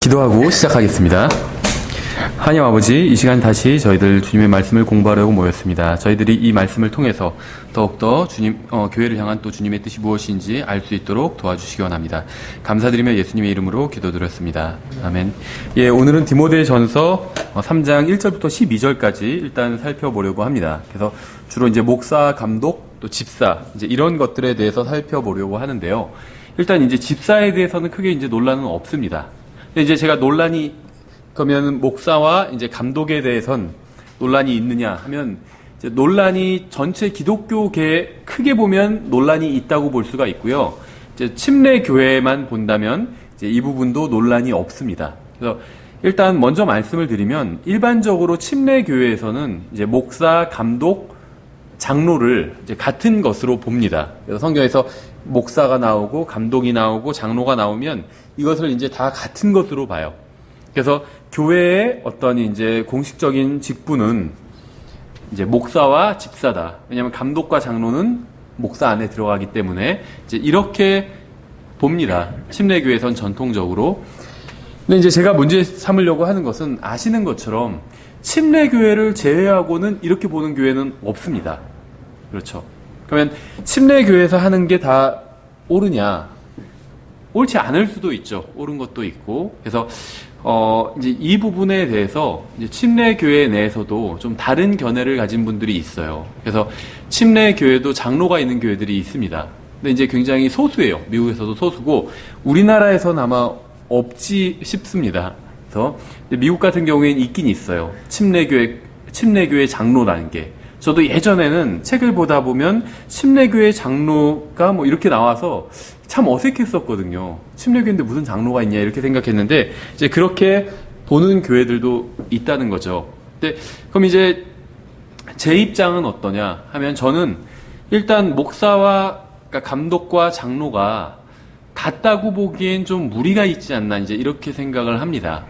기도하고 시작하겠습니다. 하나님 아버지, 이 시간 다시 저희들 주님의 말씀을 공부하려고 모였습니다. 저희들이 이 말씀을 통해서 더욱더 교회를 향한 또 주님의 뜻이 무엇인지 알 수 있도록 도와주시기 원합니다. 감사드리며 예수님의 이름으로 기도드렸습니다. 아멘. 예, 오늘은 디모데전서 3장 1절부터 12절까지 일단 살펴보려고 합니다. 그래서 주로 이제 목사, 감독, 또 집사, 이제 이런 것들에 대해서 살펴보려고 하는데요. 일단 이제 집사에 대해서는 크게 이제 논란은 없습니다. 근데 이제 제가 그러면 목사와 이제 감독에 대해선 논란이 있느냐 하면, 이제 논란이 전체 기독교계에 크게 보면 논란이 있다고 볼 수가 있고요. 이제 침례 교회만 본다면 이제 이 부분도 논란이 없습니다. 그래서 일단 먼저 말씀을 드리면, 일반적으로 침례 교회에서는 이제 목사, 감독, 장로를 이제 같은 것으로 봅니다. 그래서 성경에서 목사가 나오고 감독이 나오고 장로가 나오면 이것을 이제 다 같은 것으로 봐요. 그래서 교회의 어떤 이제 공식적인 직분은 이제 목사와 집사다. 왜냐하면 감독과 장로는 목사 안에 들어가기 때문에 이제 이렇게 봅니다. 침례교회에선 전통적으로. 근데 이제 제가 문제 삼으려고 하는 것은, 아시는 것처럼 침례교회를 제외하고는 이렇게 보는 교회는 없습니다. 그렇죠. 그러면 침례교회에서 하는 게 다 옳으냐? 옳지 않을 수도 있죠. 옳은 것도 있고. 그래서 이제 이 부분에 대해서 이제 침례교회 내에서도 좀 다른 견해를 가진 분들이 있어요. 그래서 침례교회도 장로가 있는 교회들이 있습니다. 근데 이제 굉장히 소수예요. 미국에서도 소수고 우리나라에서는 아마 없지 싶습니다. 그래서 미국 같은 경우에는 있긴 있어요. 침례교회 장로라는 게. 저도 예전에는 책을 보다 보면 침례교회 장로가 뭐 이렇게 나와서 참 어색했었거든요. 침례교회인데 무슨 장로가 있냐 이렇게 생각했는데, 이제 그렇게 보는 교회들도 있다는 거죠. 근데 그럼 이제 제 입장은 어떠냐 하면, 저는 일단 목사와, 그러니까 감독과 장로가 같다고 보기엔 좀 무리가 있지 않나, 이제 이렇게 생각을 합니다.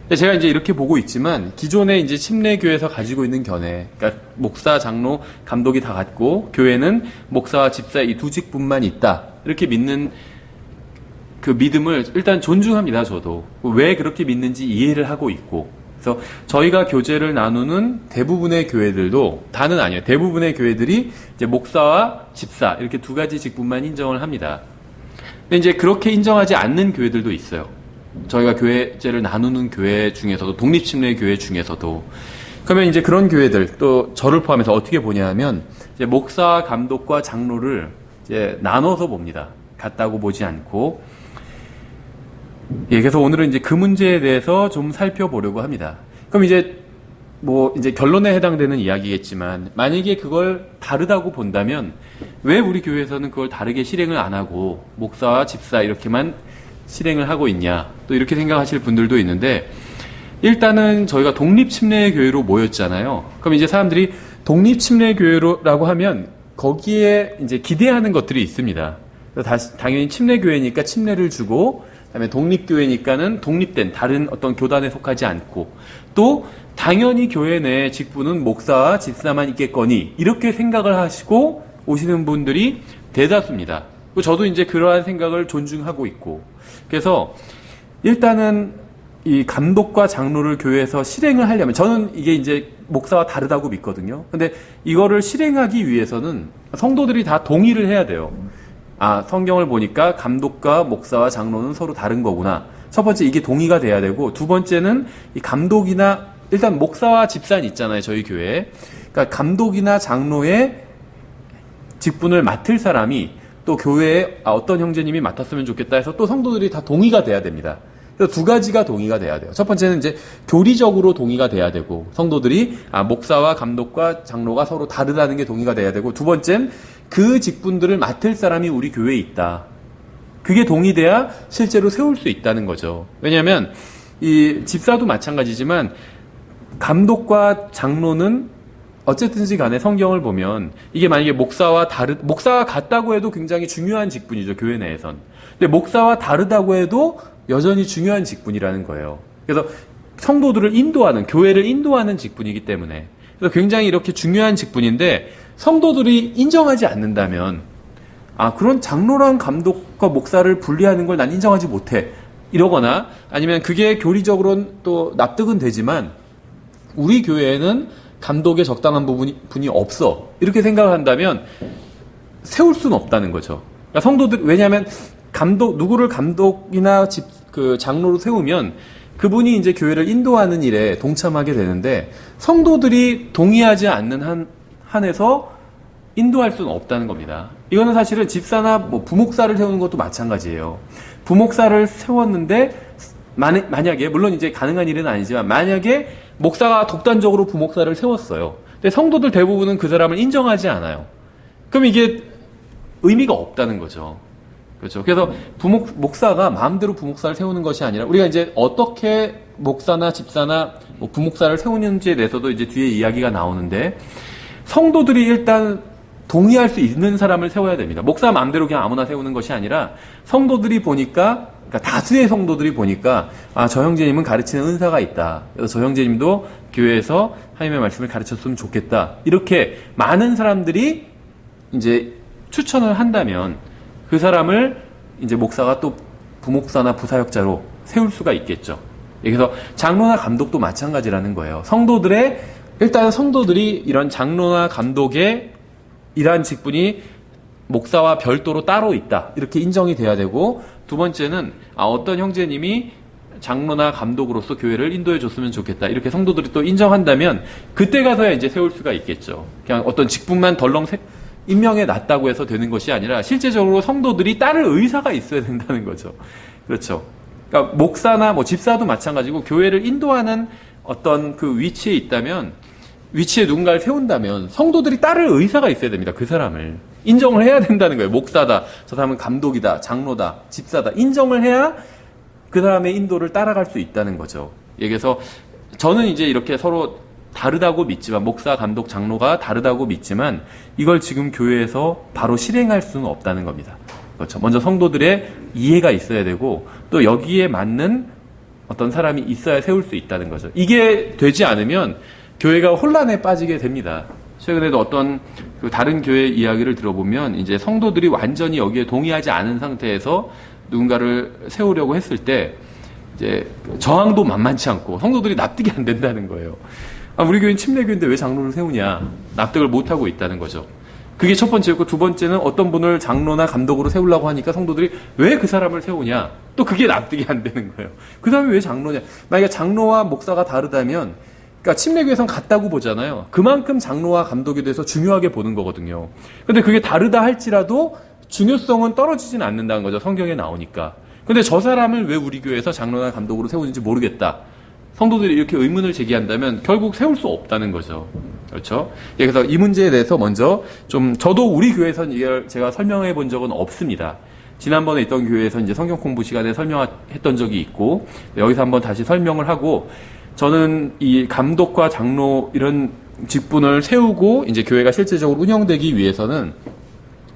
근데 제가 이제 이렇게 보고 있지만, 기존에 이제 침례교회에서 가지고 있는 견해, 그러니까 목사, 장로, 감독이 다 같고 교회는 목사와 집사 이 두 직분만 있다, 이렇게 믿는 그 믿음을 일단 존중합니다. 저도 왜 그렇게 믿는지 이해를 하고 있고. 그래서 저희가 교제를 나누는 대부분의 교회들도, 다는 아니에요, 대부분의 교회들이 이제 목사와 집사 이렇게 두 가지 직분만 인정을 합니다. 근데 이제 그렇게 인정하지 않는 교회들도 있어요. 저희가 교회제를 나누는 교회 중에서도, 독립침례 교회 중에서도. 그러면 이제 그런 교회들, 또 저를 포함해서 어떻게 보냐 하면, 이제 목사, 감독과 장로를 이제 나눠서 봅니다. 같다고 보지 않고. 예, 그래서 오늘은 이제 그 문제에 대해서 좀 살펴보려고 합니다. 그럼 이제 이제 결론에 해당되는 이야기겠지만, 만약에 그걸 다르다고 본다면 왜 우리 교회에서는 그걸 다르게 실행을 안 하고 목사와 집사 이렇게만 실행을 하고 있냐, 또 이렇게 생각하실 분들도 있는데, 일단은 저희가 독립침례교회로 모였잖아요. 그럼 이제 사람들이 독립침례교회라고 하면 거기에 이제 기대하는 것들이 있습니다. 당연히 침례교회니까 침례를 주고, 그다음에 독립교회니까는 독립된 다른 어떤 교단에 속하지 않고, 또 당연히 교회 내 직분은 목사와 집사만 있겠거니, 이렇게 생각을 하시고 오시는 분들이 대다수입니다. 저도 이제 그러한 생각을 존중하고 있고, 그래서 일단은 이 감독과 장로를 교회에서 실행을 하려면, 저는 이게 이제 목사와 다르다고 믿거든요. 근데 이거를 실행하기 위해서는 성도들이 다 동의를 해야 돼요. 아, 성경을 보니까 감독과 목사와 장로는 서로 다른 거구나. 첫 번째, 이게 동의가 돼야 되고, 두 번째는 이 감독이나, 일단 목사와 집사는 있잖아요, 저희 교회에. 그러니까 감독이나 장로의 직분을 맡을 사람이 또 교회에 어떤 형제님이 맡았으면 좋겠다 해서 또 성도들이 다 동의가 돼야 됩니다. 그래서 두 가지가 동의가 돼야 돼요. 첫 번째는 이제 교리적으로 동의가 돼야 되고, 성도들이 목사와 감독과 장로가 서로 다르다는 게 동의가 돼야 되고, 두 번째는 그 직분들을 맡을 사람이 우리 교회에 있다. 그게 동의돼야 실제로 세울 수 있다는 거죠. 왜냐하면 이 집사도 마찬가지지만, 감독과 장로는 어쨌든지 간에 성경을 보면 이게 만약에 목사와 같다고 해도 굉장히 중요한 직분이죠, 교회 내에선. 근데 목사와 다르다고 해도 여전히 중요한 직분이라는 거예요. 그래서 성도들을 인도하는, 교회를 인도하는 직분이기 때문에. 그래서 굉장히 이렇게 중요한 직분인데, 성도들이 인정하지 않는다면, 그런 장로랑 감독과 목사를 분리하는 걸 난 인정하지 못해, 이러거나 아니면 그게 교리적으로는 또 납득은 되지만 우리 교회에는 감독에 적당한 부분이 없어. 이렇게 생각을 한다면 세울 수는 없다는 거죠. 그러니까 성도들, 왜냐하면 누구를 감독이나 장로로 세우면 그분이 이제 교회를 인도하는 일에 동참하게 되는데 성도들이 동의하지 않는 한에서 인도할 수는 없다는 겁니다. 이거는 사실은 집사나 부목사를 세우는 것도 마찬가지예요. 부목사를 세웠는데 만약에 물론 이제 가능한 일은 아니지만 만약에 목사가 독단적으로 부목사를 세웠어요. 근데 성도들 대부분은 그 사람을 인정하지 않아요. 그럼 이게 의미가 없다는 거죠. 그렇죠. 그래서 목사가 마음대로 부목사를 세우는 것이 아니라 우리가 이제 어떻게 목사나 집사나 부목사를 세우는지에 대해서도 이제 뒤에 이야기가 나오는데 성도들이 일단 동의할 수 있는 사람을 세워야 됩니다. 목사 마음대로 그냥 아무나 세우는 것이 아니라 성도들이 보니까 그러니까 다수의 성도들이 보니까 저 형제님은 가르치는 은사가 있다. 그래서 저 형제님도 교회에서 하나님의 말씀을 가르쳤으면 좋겠다. 이렇게 많은 사람들이 이제 추천을 한다면 그 사람을 이제 목사가 또 부목사나 부사역자로 세울 수가 있겠죠. 그래서 장로나 감독도 마찬가지라는 거예요. 일단 성도들이 이런 장로나 감독의 이러한 직분이 목사와 별도로 따로 있다. 이렇게 인정이 돼야 되고, 두 번째는 어떤 형제님이 장로나 감독으로서 교회를 인도해 줬으면 좋겠다. 이렇게 성도들이 또 인정한다면 그때 가서야 이제 세울 수가 있겠죠. 그냥 어떤 직분만 덜렁 임명해 놨다고 해서 되는 것이 아니라 실제적으로 성도들이 따를 의사가 있어야 된다는 거죠. 그렇죠. 그러니까 목사나 집사도 마찬가지고 교회를 인도하는 어떤 그 위치에 있다면, 위치에 누군가를 세운다면 성도들이 따를 의사가 있어야 됩니다. 그 사람을 인정을 해야 된다는 거예요. 목사다, 저 사람은 감독이다, 장로다, 집사다, 인정을 해야 그 사람의 인도를 따라갈 수 있다는 거죠. 그래서 저는 이제 이렇게 서로 다르다고 믿지만, 목사, 감독, 장로가 다르다고 믿지만 이걸 지금 교회에서 바로 실행할 수는 없다는 겁니다. 그렇죠. 먼저 성도들의 이해가 있어야 되고 또 여기에 맞는 어떤 사람이 있어야 세울 수 있다는 거죠. 이게 되지 않으면 교회가 혼란에 빠지게 됩니다. 최근에도 어떤 다른 교회 이야기를 들어보면 이제 성도들이 완전히 여기에 동의하지 않은 상태에서 누군가를 세우려고 했을 때 이제 저항도 만만치 않고 성도들이 납득이 안 된다는 거예요. 우리 교회는 침례교회인데 왜 장로를 세우냐, 납득을 못하고 있다는 거죠. 그게 첫 번째였고, 두 번째는 어떤 분을 장로나 감독으로 세우려고 하니까 성도들이 왜 그 사람을 세우냐, 또 그게 납득이 안 되는 거예요. 그 사람이 왜 장로냐. 만약에 장로와 목사가 다르다면, 그러니까 침례교회에선 같다고 보잖아요. 그만큼 장로와 감독에 대해서 중요하게 보는 거거든요. 근데 그게 다르다 할지라도 중요성은 떨어지진 않는다는 거죠. 성경에 나오니까. 근데 저 사람을 왜 우리 교회에서 장로나 감독으로 세우는지 모르겠다. 성도들이 이렇게 의문을 제기한다면 결국 세울 수 없다는 거죠. 그렇죠? 그래서 이 문제에 대해서 먼저 저도 우리 교회에서는 이걸 제가 설명해 본 적은 없습니다. 지난번에 있던 교회에서 이제 성경 공부 시간에 설명했던 적이 있고, 여기서 한번 다시 설명을 하고, 저는 이 감독과 장로 이런 직분을 세우고 이제 교회가 실제적으로 운영되기 위해서는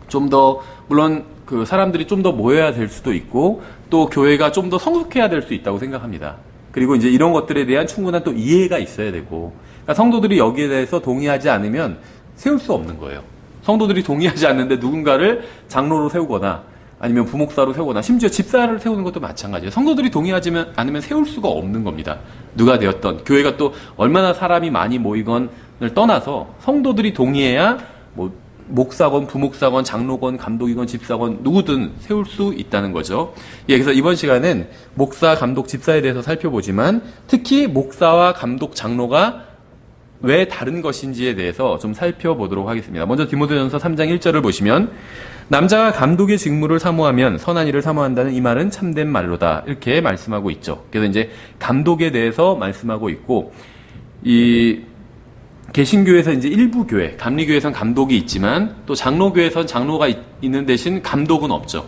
좀 더, 물론 그 사람들이 좀 더 모여야 될 수도 있고, 또 교회가 좀 더 성숙해야 될 수 있다고 생각합니다. 그리고 이제 이런 것들에 대한 충분한 또 이해가 있어야 되고, 그러니까 성도들이 여기에 대해서 동의하지 않으면 세울 수 없는 거예요. 성도들이 동의하지 않는데 누군가를 장로로 세우거나 아니면 부목사로 세우거나 심지어 집사를 세우는 것도 마찬가지예요. 성도들이 동의하지 않으면 세울 수가 없는 겁니다. 누가 되었던 교회가 또 얼마나 사람이 많이 모이건을 떠나서 성도들이 동의해야 목사건 부목사건 장로건 감독이건 집사건 누구든 세울 수 있다는 거죠. 그래서 이번 시간은 목사, 감독, 집사에 대해서 살펴보지만 특히 목사와 감독, 장로가 왜 다른 것인지에 대해서 좀 살펴보도록 하겠습니다. 먼저 디모데전서 3장 1절을 보시면, 남자가 감독의 직무를 사모하면 선한 일을 사모한다는 이 말은 참된 말로다, 이렇게 말씀하고 있죠. 그래서 이제 감독에 대해서 말씀하고 있고, 이 개신교에서 이제 일부 교회, 감리교에선 감독이 있지만 또 장로교에선 장로가 있는 대신 감독은 없죠.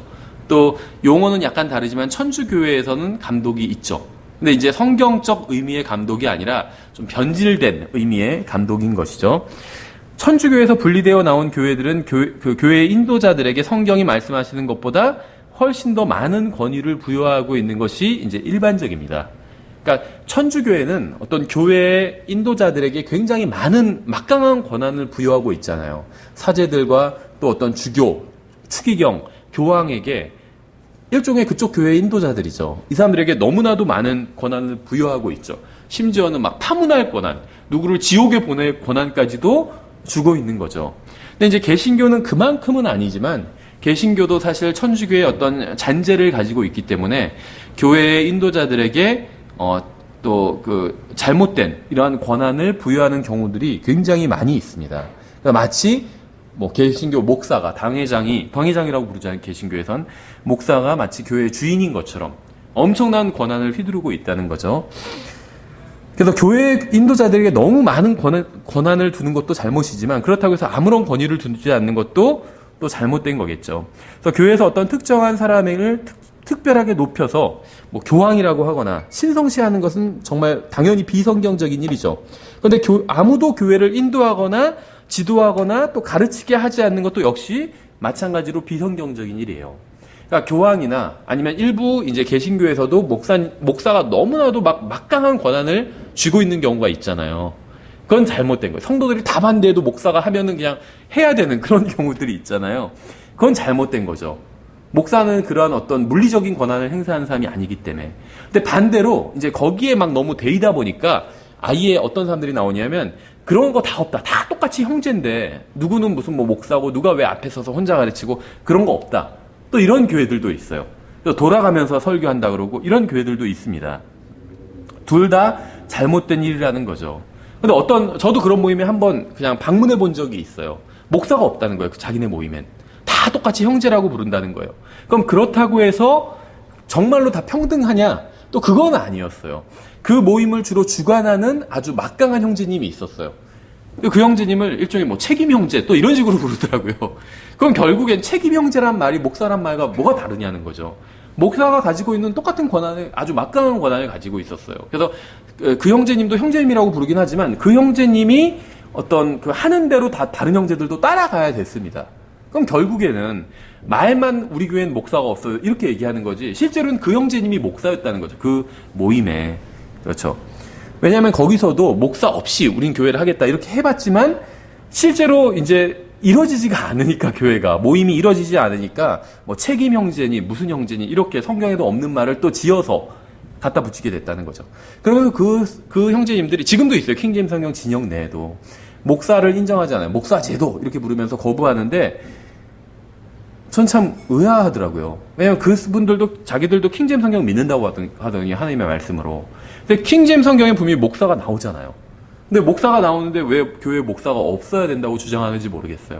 또 용어는 약간 다르지만 천주교회에서는 감독이 있죠. 근데 이제 성경적 의미의 감독이 아니라 좀 변질된 의미의 감독인 것이죠. 천주교에서 분리되어 나온 교회들은 교회의 인도자들에게 성경이 말씀하시는 것보다 훨씬 더 많은 권위를 부여하고 있는 것이 이제 일반적입니다. 그러니까 천주교회는 어떤 교회의 인도자들에게 굉장히 많은 막강한 권한을 부여하고 있잖아요. 사제들과 또 어떤 주교, 추기경, 교황에게 일종의 그쪽 교회의 인도자들이죠. 이 사람들에게 너무나도 많은 권한을 부여하고 있죠. 심지어는 막 파문할 권한, 누구를 지옥에 보낼 권한까지도 주고 있는 거죠. 근데 이제 개신교는 그만큼은 아니지만 개신교도 사실 천주교의 어떤 잔재를 가지고 있기 때문에 교회의 인도자들에게 또 그 잘못된 이러한 권한을 부여하는 경우들이 굉장히 많이 있습니다. 그러니까 마치 뭐 개신교 목사가 당회장이라고 부르잖아요. 개신교에선 목사가 마치 교회의 주인인 것처럼 엄청난 권한을 휘두르고 있다는 거죠. 그래서 교회 인도자들에게 너무 많은 권한을 두는 것도 잘못이지만 그렇다고 해서 아무런 권위를 두지 않는 것도 또 잘못된 거겠죠. 그래서 교회에서 어떤 특정한 사람을 특별하게 높여서 뭐 교황이라고 하거나 신성시하는 것은 정말 당연히 비성경적인 일이죠. 그런데 아무도 교회를 인도하거나 지도하거나 또 가르치게 하지 않는 것도 역시 마찬가지로 비성경적인 일이에요. 그러니까 교황이나 아니면 일부 이제 개신교에서도 목사가 너무나도 막강한 권한을 쥐고 있는 경우가 있잖아요. 그건 잘못된 거예요. 성도들이 다 반대해도 목사가 하면은 그냥 해야 되는 그런 경우들이 있잖아요. 그건 잘못된 거죠. 목사는 그러한 어떤 물리적인 권한을 행사하는 사람이 아니기 때문에. 근데 반대로 이제 거기에 막 너무 데이다 보니까 아예 어떤 사람들이 나오냐면 그런 거 다 없다. 다 똑같이 형제인데 누구는 무슨 뭐 목사고 누가 왜 앞에 서서 혼자 가르치고 그런 거 없다. 또 이런 교회들도 있어요. 돌아가면서 설교한다 그러고 이런 교회들도 있습니다. 둘 다 잘못된 일이라는 거죠. 근데 저도 그런 모임에 한번 그냥 방문해 본 적이 있어요. 목사가 없다는 거예요. 자기네 모임엔. 다 똑같이 형제라고 부른다는 거예요. 그럼 그렇다고 해서 정말로 다 평등하냐? 또 그건 아니었어요. 그 모임을 주로 주관하는 아주 막강한 형제님이 있었어요. 그 형제님을 일종의 뭐 책임 형제 또 이런 식으로 부르더라고요. 그럼 결국엔 책임 형제란 말이 목사란 말과 뭐가 다르냐는 거죠. 목사가 가지고 있는 똑같은 권한을 아주 막강한 권한을 가지고 있었어요. 그래서 그 형제님도 형제님이라고 부르긴 하지만 그 형제님이 어떤 그 하는 대로 다 다른 형제들도 따라가야 됐습니다. 그럼 결국에는 말만 우리 교회는 목사가 없어요 이렇게 얘기하는 거지 실제로는 그 형제님이 목사였다는 거죠. 그 모임에. 그렇죠. 왜냐하면 거기서도 목사 없이 우린 교회를 하겠다 이렇게 해봤지만 실제로 이제 이루어지지가 않으니까 교회가 모임이 이루어지지 않으니까 뭐 책임 형제니 무슨 형제니 이렇게 성경에도 없는 말을 또 지어서 갖다 붙이게 됐다는 거죠. 그러면서 그 형제님들이 지금도 있어요. 킹제임스 성경 진영 내에도 목사를 인정하지 않아요. 목사 제도 이렇게 부르면서 거부하는데 전 참 의아하더라고요. 왜냐하면 그분들도 자기들도 킹제임스 성경 믿는다고 하더니 하나님의 말씀으로. 근데 킹제임스 성경에 분명히 목사가 나오잖아요. 근데 목사가 나오는데 왜 교회에 목사가 없어야 된다고 주장하는지 모르겠어요.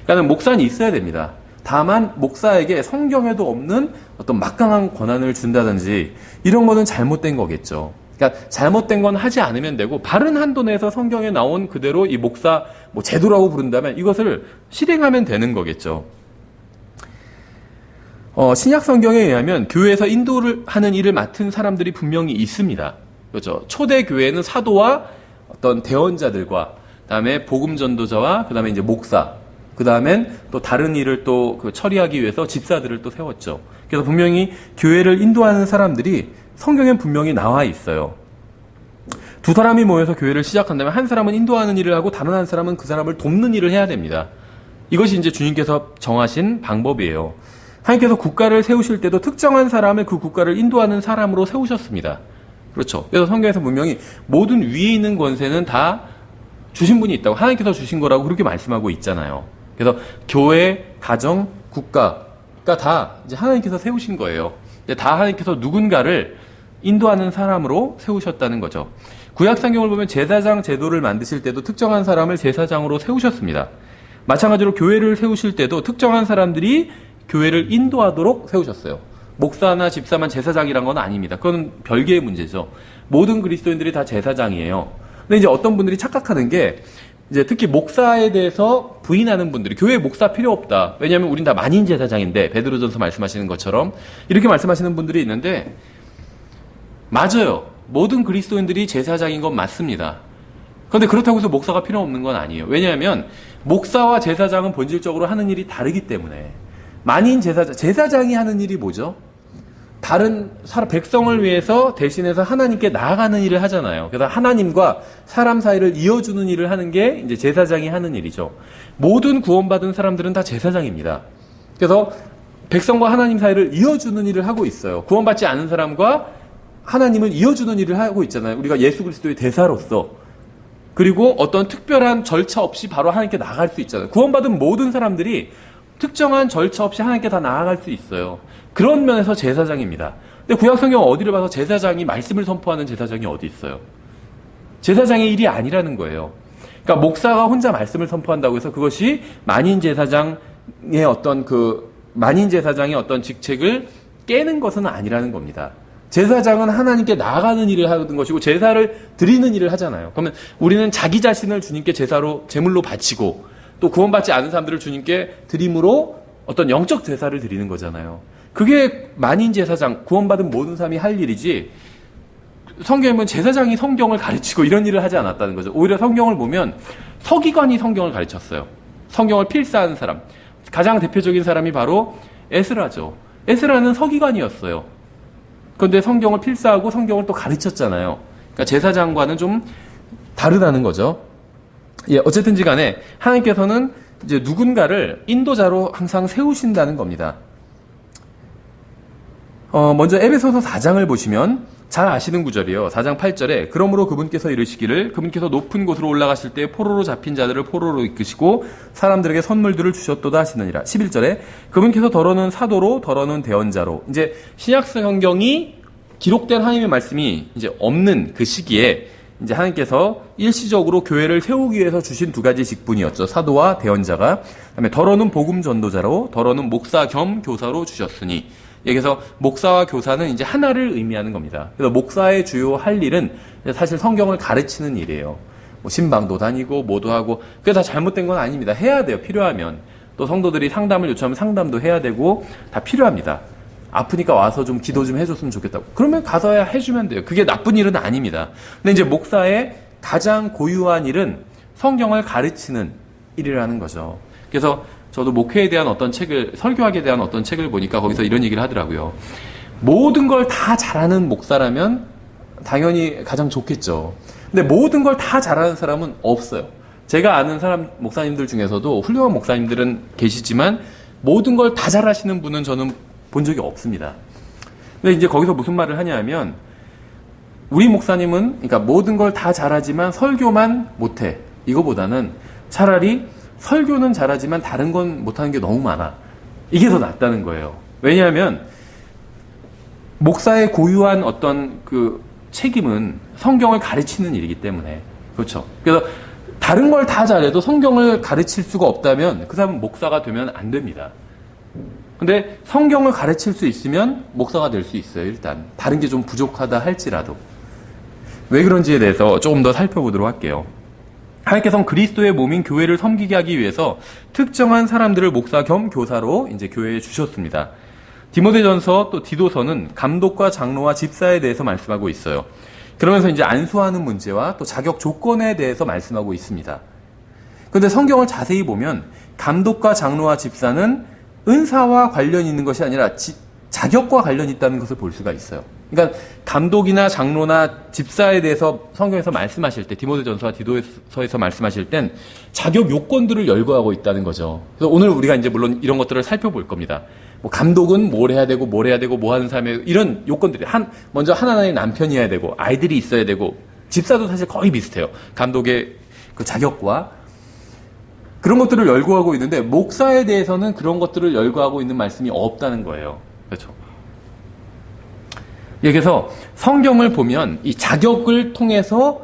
그러니까 목사는 있어야 됩니다. 다만 목사에게 성경에도 없는 어떤 막강한 권한을 준다든지 이런 거는 잘못된 거겠죠. 그러니까 잘못된 건 하지 않으면 되고 바른 한도 내에서 성경에 나온 그대로 이 목사 뭐 제도라고 부른다면 이것을 실행하면 되는 거겠죠. 신약 성경에 의하면 교회에서 인도를 하는 일을 맡은 사람들이 분명히 있습니다. 그렇죠. 초대 교회는 사도와 어떤 대언자들과 그다음에 복음 전도자와 그다음에 이제 목사, 그다음엔 또 다른 일을 또 처리하기 위해서 집사들을 또 세웠죠. 그래서 분명히 교회를 인도하는 사람들이 성경엔 분명히 나와 있어요. 두 사람이 모여서 교회를 시작한다면 한 사람은 인도하는 일을 하고 다른 한 사람은 그 사람을 돕는 일을 해야 됩니다. 이것이 이제 주님께서 정하신 방법이에요. 하나님께서 국가를 세우실 때도 특정한 사람을 그 국가를 인도하는 사람으로 세우셨습니다. 그렇죠. 그래서 성경에서 분명히 모든 위에 있는 권세는 다 주신 분이 있다고 하나님께서 주신 거라고 그렇게 말씀하고 있잖아요. 그래서 교회, 가정, 국가가 다 이제 하나님께서 세우신 거예요. 다 하나님께서 누군가를 인도하는 사람으로 세우셨다는 거죠. 구약 성경을 보면 제사장 제도를 만드실 때도 특정한 사람을 제사장으로 세우셨습니다. 마찬가지로 교회를 세우실 때도 특정한 사람들이 교회를 인도하도록 세우셨어요. 목사나 집사만 제사장이란 건 아닙니다. 그건 별개의 문제죠. 모든 그리스도인들이 다 제사장이에요. 근데 이제 어떤 분들이 착각하는 게 이제 특히 목사에 대해서 부인하는 분들이 교회 목사 필요 없다. 왜냐하면 우린 다 만인 제사장인데 베드로전서 말씀하시는 것처럼 이렇게 말씀하시는 분들이 있는데 맞아요. 모든 그리스도인들이 제사장인 건 맞습니다. 그런데 그렇다고 해서 목사가 필요 없는 건 아니에요. 왜냐하면 목사와 제사장은 본질적으로 하는 일이 다르기 때문에 만인 제사장이 하는 일이 뭐죠? 다른 백성을 위해서 대신해서 하나님께 나아가는 일을 하잖아요. 그래서 하나님과 사람 사이를 이어주는 일을 하는 게 이제 제사장이 하는 일이죠. 모든 구원받은 사람들은 다 제사장입니다. 그래서 백성과 하나님 사이를 이어주는 일을 하고 있어요. 구원받지 않은 사람과 하나님을 이어주는 일을 하고 있잖아요. 우리가 예수 그리스도의 대사로서. 그리고 어떤 특별한 절차 없이 바로 하나님께 나아갈 수 있잖아요. 구원받은 모든 사람들이 특정한 절차 없이 하나님께 다 나아갈 수 있어요. 그런 면에서 제사장입니다. 근데 구약성경 어디를 봐서 제사장이 말씀을 선포하는 제사장이 어디 있어요? 제사장의 일이 아니라는 거예요. 그러니까 목사가 혼자 말씀을 선포한다고 해서 그것이 만인 제사장의 어떤 직책을 깨는 것은 아니라는 겁니다. 제사장은 하나님께 나아가는 일을 하는 것이고 제사를 드리는 일을 하잖아요. 그러면 우리는 자기 자신을 주님께 제물로 바치고 또 구원받지 않은 사람들을 주님께 드림으로 어떤 영적 제사를 드리는 거잖아요. 그게 만인 제사장, 구원받은 모든 사람이 할 일이지, 성경에 보면 제사장이 성경을 가르치고 이런 일을 하지 않았다는 거죠. 오히려 성경을 보면 서기관이 성경을 가르쳤어요. 성경을 필사하는 사람. 가장 대표적인 사람이 바로 에스라죠. 에스라는 서기관이었어요. 그런데 성경을 필사하고 성경을 또 가르쳤잖아요. 그러니까 제사장과는 좀 다르다는 거죠. 예, 어쨌든지 간에 하나님께서는 이제 누군가를 인도자로 항상 세우신다는 겁니다. 먼저 에베소서 4장을 보시면 잘 아시는 구절이에요. 4장 8절에 그러므로 그분께서 이르시기를 그분께서 높은 곳으로 올라가실 때 포로로 잡힌 자들을 포로로 이끄시고 사람들에게 선물들을 주셨도다 하시느니라. 11절에 그분께서 더러는 사도로 더러는 대언자로. 이제 신약 성경이 기록된 하나님의 말씀이 이제 없는 그 시기에 이제 하나님께서 일시적으로 교회를 세우기 위해서 주신 두 가지 직분이었죠. 사도와 대언자가. 그다음에 더러는 복음 전도자로, 더러는 목사 겸 교사로 주셨으니. 여기서 목사와 교사는 이제 하나를 의미하는 겁니다. 그래서 목사의 주요 할 일은 사실 성경을 가르치는 일이에요. 뭐 신방도 다니고 뭐도 하고, 그게 다 잘못된 건 아닙니다. 해야 돼요. 필요하면. 또 성도들이 상담을 요청하면 상담도 해야 되고 다 필요합니다. 아프니까 와서 좀 기도 좀 해줬으면 좋겠다고. 그러면 가서야 해주면 돼요. 그게 나쁜 일은 아닙니다. 근데 이제 목사의 가장 고유한 일은 성경을 가르치는 일이라는 거죠. 그래서 저도 목회에 대한 어떤 책을, 설교학에 대한 어떤 책을 보니까 거기서 이런 얘기를 하더라고요. 모든 걸 다 잘하는 목사라면 당연히 가장 좋겠죠. 근데 모든 걸 다 잘하는 사람은 없어요. 제가 아는 사람, 목사님들 중에서도 훌륭한 목사님들은 계시지만 모든 걸 다 잘하시는 분은 저는 본 적이 없습니다. 근데 이제 거기서 무슨 말을 하냐면, 우리 목사님은 그러니까 모든 걸 다 잘하지만 설교만 못해. 이거보다는 차라리 설교는 잘하지만 다른 건 못하는 게 너무 많아. 이게 더 낫다는 거예요. 왜냐하면 목사의 고유한 어떤 그 책임은 성경을 가르치는 일이기 때문에. 그렇죠. 그래서 다른 걸 다 잘해도 성경을 가르칠 수가 없다면 그 사람은 목사가 되면 안 됩니다. 근데 성경을 가르칠 수 있으면 목사가 될 수 있어요. 일단 다른 게 좀 부족하다 할지라도. 왜 그런지에 대해서 조금 더 살펴보도록 할게요. 하나님께서는 그리스도의 몸인 교회를 섬기게 하기 위해서 특정한 사람들을 목사 겸 교사로 이제 교회에 주셨습니다. 디모데전서 또 디도서는 감독과 장로와 집사에 대해서 말씀하고 있어요. 그러면서 이제 안수하는 문제와 또 자격 조건에 대해서 말씀하고 있습니다. 그런데 성경을 자세히 보면 감독과 장로와 집사는 은사와 관련이 있는 것이 아니라 자격과 관련이 있다는 것을 볼 수가 있어요. 그러니까 감독이나 장로나 집사에 대해서 성경에서 말씀하실 때, 디모데전서와 디도서에서 말씀하실 땐 자격 요건들을 열거하고 있다는 거죠. 그래서 오늘 우리가 이제 물론 이런 것들을 살펴볼 겁니다. 뭐 감독은 뭘 해야 되고 뭘 해야 되고 뭐 하는 사람이에요. 이런 요건들이 먼저 하나의 남편이어야 되고 아이들이 있어야 되고, 집사도 사실 거의 비슷해요. 감독의 그 자격과 그런 것들을 열거하고 있는데 목사에 대해서는 그런 것들을 열거하고 있는 말씀이 없다는 거예요. 그렇죠. 그래서 성경을 보면 이 자격을 통해서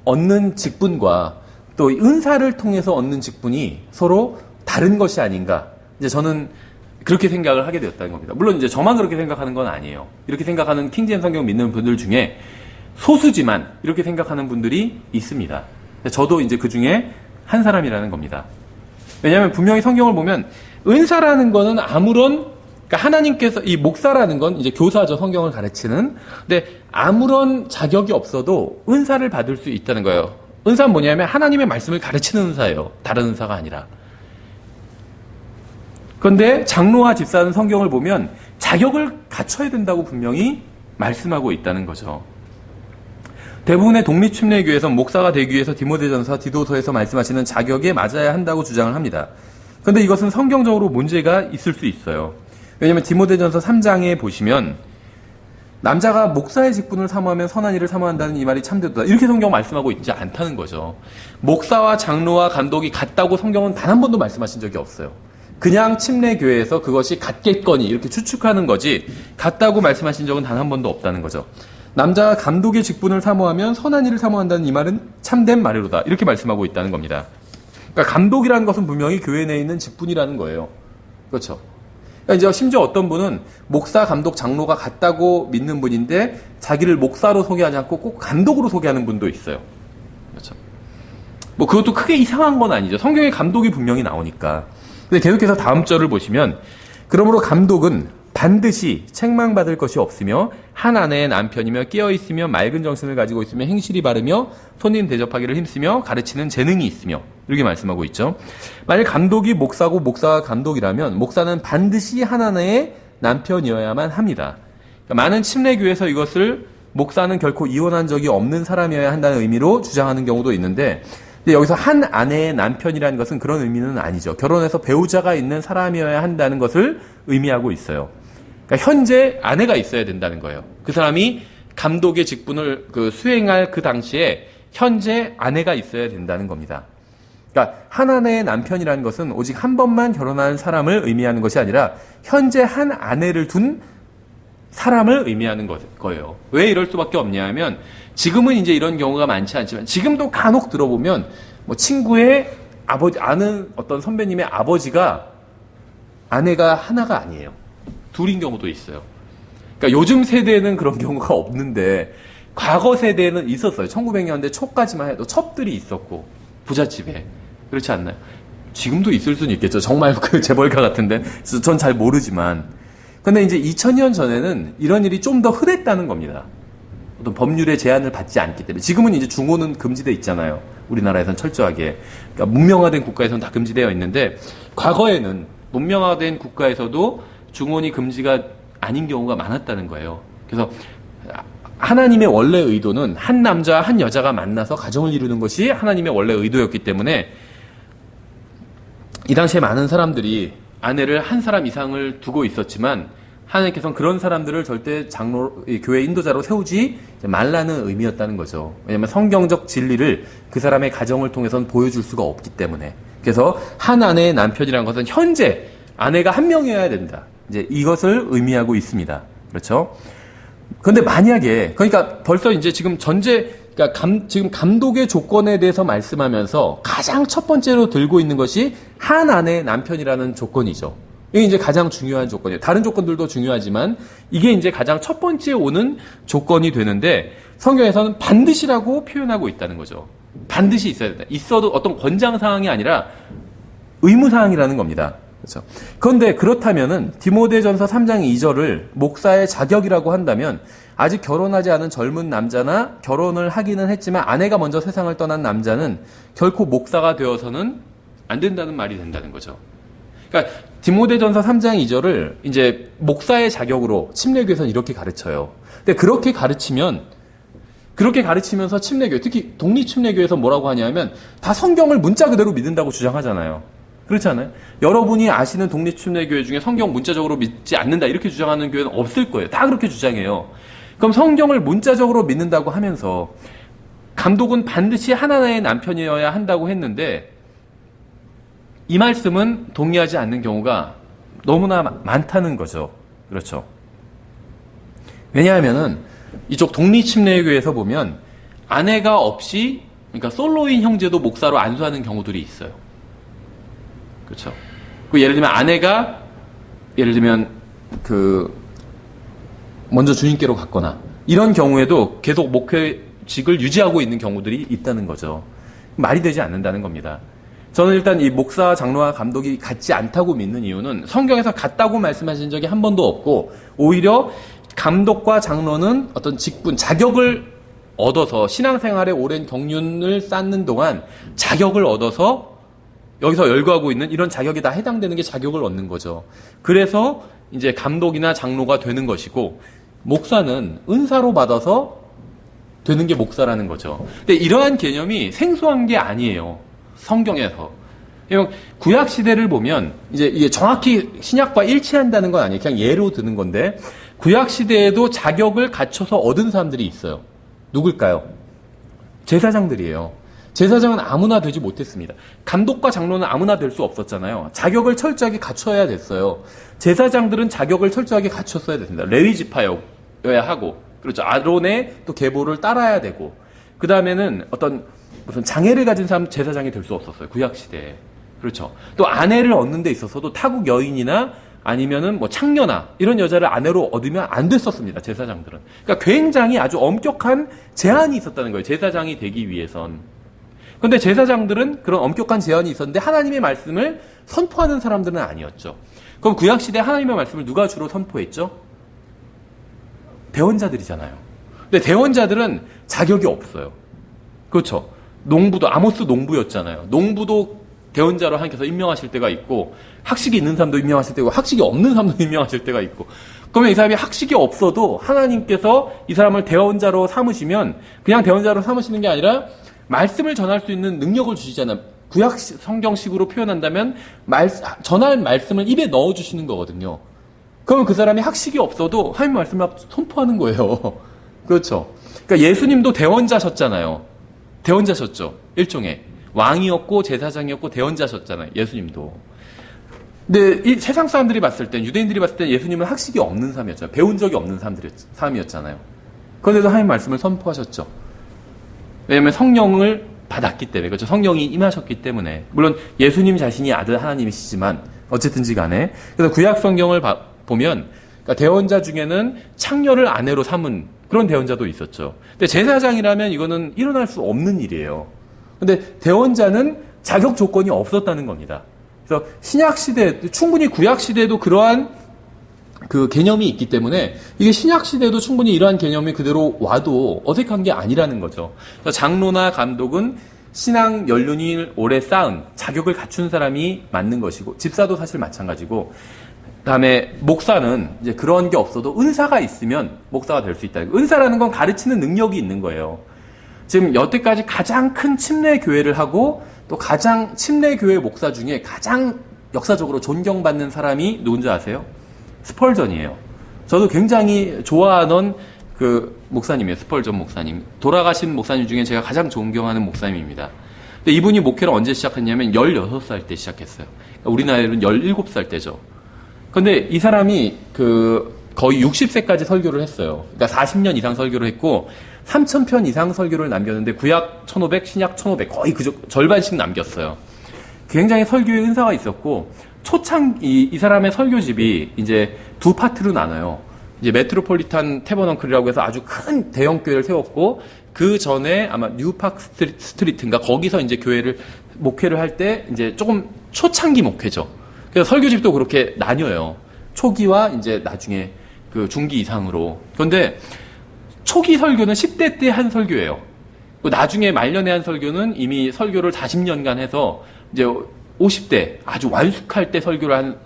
얻는 직분과 또 은사를 통해서 얻는 직분이 서로 다른 것이 아닌가. 이제 저는 그렇게 생각을 하게 되었다는 겁니다. 물론 이제 저만 그렇게 생각하는 건 아니에요. 이렇게 생각하는 킹제임스 성경 믿는 분들 중에 소수지만 이렇게 생각하는 분들이 있습니다. 저도 이제 그 중에 한 사람이라는 겁니다. 왜냐하면 분명히 성경을 보면 은사라는 거는 그러니까 하나님께서, 이 목사라는 건 이제 교사죠. 성경을 가르치는. 근데 아무런 자격이 없어도 은사를 받을 수 있다는 거예요. 은사는 뭐냐면 하나님의 말씀을 가르치는 은사예요. 다른 은사가 아니라. 그런데 장로와 집사는 성경을 보면 자격을 갖춰야 된다고 분명히 말씀하고 있다는 거죠. 대부분의 독립침례교회에서는 목사가 되기 위해서 디모데전서, 디도서에서 말씀하시는 자격에 맞아야 한다고 주장을 합니다. 그런데 이것은 성경적으로 문제가 있을 수 있어요. 왜냐면 디모데전서 3장에 보시면 남자가 목사의 직분을 사모하면 선한 일을 사모한다는 이 말이 참되도다. 이렇게 성경 말씀하고 있지 않다는 거죠. 목사와 장로와 감독이 같다고 성경은 단 한 번도 말씀하신 적이 없어요. 그냥 침례교회에서 그것이 같겠거니 이렇게 추측하는 거지 같다고 말씀하신 적은 단 한 번도 없다는 거죠. 남자가 감독의 직분을 사모하면 선한 일을 사모한다는 이 말은 참된 말이로다. 이렇게 말씀하고 있다는 겁니다. 그러니까 감독이라는 것은 분명히 교회 내에 있는 직분이라는 거예요. 그렇죠. 그러니까 이제 심지어 어떤 분은 목사, 감독, 장로가 같다고 믿는 분인데 자기를 목사로 소개하지 않고 꼭 감독으로 소개하는 분도 있어요. 그렇죠. 뭐 그것도 크게 이상한 건 아니죠. 성경에 감독이 분명히 나오니까. 근데 계속해서 다음 절을 보시면 그러므로 감독은 반드시 책망받을 것이 없으며 한 아내의 남편이며 깨어있으며 맑은 정신을 가지고 있으며 행실이 바르며 손님 대접하기를 힘쓰며 가르치는 재능이 있으며 이렇게 말씀하고 있죠. 만약 감독이 목사고 목사가 감독이라면 목사는 반드시 한 아내의 남편이어야만 합니다. 그러니까 많은 침례교회에서 이것을 목사는 결코 이혼한 적이 없는 사람이어야 한다는 의미로 주장하는 경우도 있는데 근데 여기서 한 아내의 남편이라는 것은 그런 의미는 아니죠. 결혼해서 배우자가 있는 사람이어야 한다는 것을 의미하고 있어요. 그러니까 현재 아내가 있어야 된다는 거예요. 그 사람이 감독의 직분을 수행할 그 당시에 현재 아내가 있어야 된다는 겁니다. 그러니까 한 아내의 남편이라는 것은 오직 한 번만 결혼한 사람을 의미하는 것이 아니라 현재 한 아내를 둔 사람을 의미하는 거예요. 왜 이럴 수밖에 없냐 하면 지금은 이제 이런 경우가 많지 않지만 지금도 간혹 들어보면 뭐 친구의 아는 어떤 선배님의 아버지가 아내가 하나가 아니에요. 둘인 경우도 있어요. 그러니까 요즘 세대에는 그런 경우가 없는데 과거 세대에는 있었어요. 1900년대 초까지만 해도 첩들이 있었고 부잣집에. 그렇지 않나요? 지금도 있을 수는 있겠죠. 정말 그 재벌가 같은데 전 잘 모르지만 근데 이제 2000년 전에는 이런 일이 좀 더 흔했다는 겁니다. 어떤 법률의 제한을 받지 않기 때문에. 지금은 이제 중혼은 금지되어 있잖아요. 우리나라에선 철저하게. 그러니까 문명화된 국가에서는 다 금지되어 있는데 과거에는 문명화된 국가에서도 중혼이 금지가 아닌 경우가 많았다는 거예요. 그래서 하나님의 원래 의도는 한 남자, 한 여자가 만나서 가정을 이루는 것이 하나님의 원래 의도였기 때문에 이 당시에 많은 사람들이 아내를 한 사람 이상을 두고 있었지만 하나님께서는 그런 사람들을 절대 교회 인도자로 세우지 말라는 의미였다는 거죠. 왜냐하면 성경적 진리를 그 사람의 가정을 통해서는 보여줄 수가 없기 때문에. 그래서 한 아내의 남편이라는 것은 현재 아내가 한 명이어야 된다. 이제 이것을 의미하고 있습니다. 그렇죠? 근데 만약에 그러니까 벌써 이제 지금 그러니까 지금 감독의 조건에 대해서 말씀하면서 가장 첫 번째로 들고 있는 것이 한 아내의 남편이라는 조건이죠. 이게 이제 가장 중요한 조건이에요. 다른 조건들도 중요하지만 이게 이제 가장 첫 번째 오는 조건이 되는데 성경에서는 반드시라고 표현하고 있다는 거죠. 반드시 있어야 된다. 있어도 어떤 권장 사항이 아니라 의무 사항이라는 겁니다. 그렇죠. 그런데 그렇다면은 디모데전서 3장 2절을 목사의 자격이라고 한다면 아직 결혼하지 않은 젊은 남자나 결혼을 하기는 했지만 아내가 먼저 세상을 떠난 남자는 결코 목사가 되어서는 안 된다는 말이 된다는 거죠. 그러니까 디모데전서 3장 2절을 이제 목사의 자격으로 침례교에서는 이렇게 가르쳐요. 근데 그렇게 가르치면서 침례교, 특히 독립침례교에서 뭐라고 하냐면 다 성경을 문자 그대로 믿는다고 주장하잖아요. 그렇지 않아요? 여러분이 아시는 독립침례교회 중에 성경 문자적으로 믿지 않는다 이렇게 주장하는 교회는 없을 거예요. 다 그렇게 주장해요. 그럼 성경을 문자적으로 믿는다고 하면서 감독은 반드시 하나의 남편이어야 한다고 했는데 이 말씀은 동의하지 않는 경우가 너무나 많다는 거죠. 그렇죠. 왜냐하면은 이쪽 독립침례교회에서 보면 아내가 없이 그러니까 솔로인 형제도 목사로 안수하는 경우들이 있어요. 그렇죠. 예를 들면 아내가 예를 들면 먼저 주님께로 갔거나 이런 경우에도 계속 목회직을 유지하고 있는 경우들이 있다는 거죠. 말이 되지 않는다는 겁니다. 저는 일단 이 목사, 장로와 감독이 같지 않다고 믿는 이유는 성경에서 같다고 말씀하신 적이 한 번도 없고 오히려 감독과 장로는 어떤 직분, 자격을 얻어서 신앙생활에 오랜 경륜을 쌓는 동안 자격을 얻어서 여기서 열거하고 있는 이런 자격에 다 해당되는 게 자격을 얻는 거죠. 그래서 이제 감독이나 장로가 되는 것이고 목사는 은사로 받아서 되는 게 목사라는 거죠. 근데 이러한 개념이 생소한 게 아니에요. 성경에서. 구약 시대를 보면 이제 이게 정확히 신약과 일치한다는 건 아니에요. 그냥 예로 드는 건데 구약 시대에도 자격을 갖춰서 얻은 사람들이 있어요. 누굴까요? 제사장들이에요. 제사장은 아무나 되지 못했습니다. 감독과 장로는 아무나 될 수 없었잖아요. 자격을 철저하게 갖춰야 됐어요. 제사장들은 자격을 철저하게 갖췄어야 됐습니다. 레위 지파여야 하고, 그렇죠. 아론의 또 계보를 따라야 되고, 그 다음에는 어떤 무슨 장애를 가진 사람 제사장이 될 수 없었어요. 구약 시대에. 그렇죠. 또 아내를 얻는 데 있어서도 타국 여인이나 아니면은 뭐 창녀나 이런 여자를 아내로 얻으면 안 됐었습니다. 제사장들은. 그러니까 굉장히 아주 엄격한 제한이 있었다는 거예요. 제사장이 되기 위해선. 그런데 제사장들은 그런 엄격한 제한이 있었는데 하나님의 말씀을 선포하는 사람들은 아니었죠. 그럼 구약시대 하나님의 말씀을 누가 주로 선포했죠? 대원자들이잖아요. 근데 대원자들은 자격이 없어요. 그렇죠. 농부도, 아모스 농부였잖아요. 농부도 대원자로 하나님께서 임명하실 때가 있고, 학식이 있는 사람도 임명하실 때고, 학식이 없는 사람도 임명하실 때가 있고, 그러면 이 사람이 학식이 없어도 하나님께서 이 사람을 대원자로 삼으시면 그냥 대원자로 삼으시는 게 아니라 말씀을 전할 수 있는 능력을 주시잖아요. 구약 성경식으로 표현한다면 전할 말씀을 입에 넣어주시는 거거든요. 그러면 그 사람이 학식이 없어도 하나님 말씀을 선포하는 거예요. 그렇죠. 그러니까 예수님도 대원자셨잖아요. 대원자셨죠. 일종의. 왕이었고 제사장이었고 대원자셨잖아요. 예수님도. 근데 이 세상 사람들이 봤을 땐, 유대인들이 봤을 땐 예수님은 학식이 없는 사람이었잖아요. 배운 적이 없는 사람이었잖아요. 그런데도 하나님 말씀을 선포하셨죠. 왜냐하면 성령을 받았기 때문에, 그렇죠. 성령이 임하셨기 때문에. 물론 예수님 자신이 아들 하나님이시지만 어쨌든지 간에. 그래서 구약 성경을 보면 그러니까 대원자 중에는 창녀를 아내로 삼은 그런 대원자도 있었죠. 근데 제사장이라면 이거는 일어날 수 없는 일이에요. 근데 대원자는 자격 조건이 없었다는 겁니다. 그래서 신약 시대, 충분히 구약 시대에도 그러한 그 개념이 있기 때문에 이게 신약 시대에도 충분히 이러한 개념이 그대로 와도 어색한 게 아니라는 거죠. 그래서 장로나 감독은 신앙 연륜을 오래 쌓은 자격을 갖춘 사람이 맞는 것이고, 집사도 사실 마찬가지고, 그다음에 목사는 이제 그런 게 없어도 은사가 있으면 목사가 될 수 있다. 은사라는 건 가르치는 능력이 있는 거예요. 지금 여태까지 가장 큰 침례 교회를 하고 또 가장 침례 교회 목사 중에 가장 역사적으로 존경받는 사람이 누군지 아세요? 스펄전이에요. 저도 굉장히 좋아하는 그 목사님이에요. 스펄전 목사님. 돌아가신 목사님 중에 제가 가장 존경하는 목사님입니다. 근데 이분이 목회를 언제 시작했냐면 16살 때 시작했어요. 그러니까 우리 나이로는 17살 때죠. 근데 이 사람이 거의 60세까지 설교를 했어요. 그러니까 40년 이상 설교를 했고 3,000편 이상 설교를 남겼는데 구약 1,500, 신약 1,500 거의 절반씩 남겼어요. 굉장히 설교에 은사가 있었고 이 사람의 설교집이 이제 두 파트로 나눠요. 이제 메트로폴리탄 태버넌클이라고 해서 아주 큰 대형 교회를 세웠고 그 전에 아마 뉴파크 스트리트인가 거기서 이제 목회를 할 때 이제 조금 초창기 목회죠. 그래서 설교집도 그렇게 나뉘어요. 초기와 이제 나중에 그 중기 이상으로. 그런데 초기 설교는 10대 때 한 설교예요. 나중에 말년에 한 설교는 이미 설교를 40년간 해서 이제 50대 아주 완숙할 때 설교를 한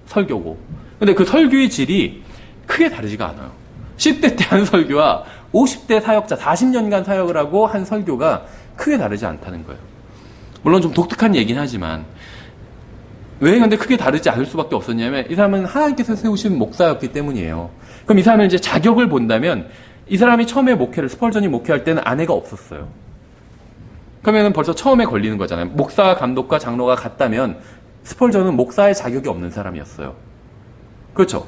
설교고. 근데 그 설교의 질이 크게 다르지가 않아요. 10대 때 한 설교와 50대 사역자 40년간 사역을 하고 한 설교가 크게 다르지 않다는 거예요. 물론 좀 독특한 얘기는 하지만 왜 근데 크게 다르지 않을 수밖에 없었냐면 이 사람은 하나님께서 세우신 목사였기 때문이에요. 그럼 이 사람은 이제 자격을 본다면 이 사람이 처음에 스펄전이 목회할 때는 아내가 없었어요. 그러면 벌써 처음에 걸리는 거잖아요. 목사, 감독과 장로가 같다면 스펄전은 목사의 자격이 없는 사람이었어요. 그렇죠.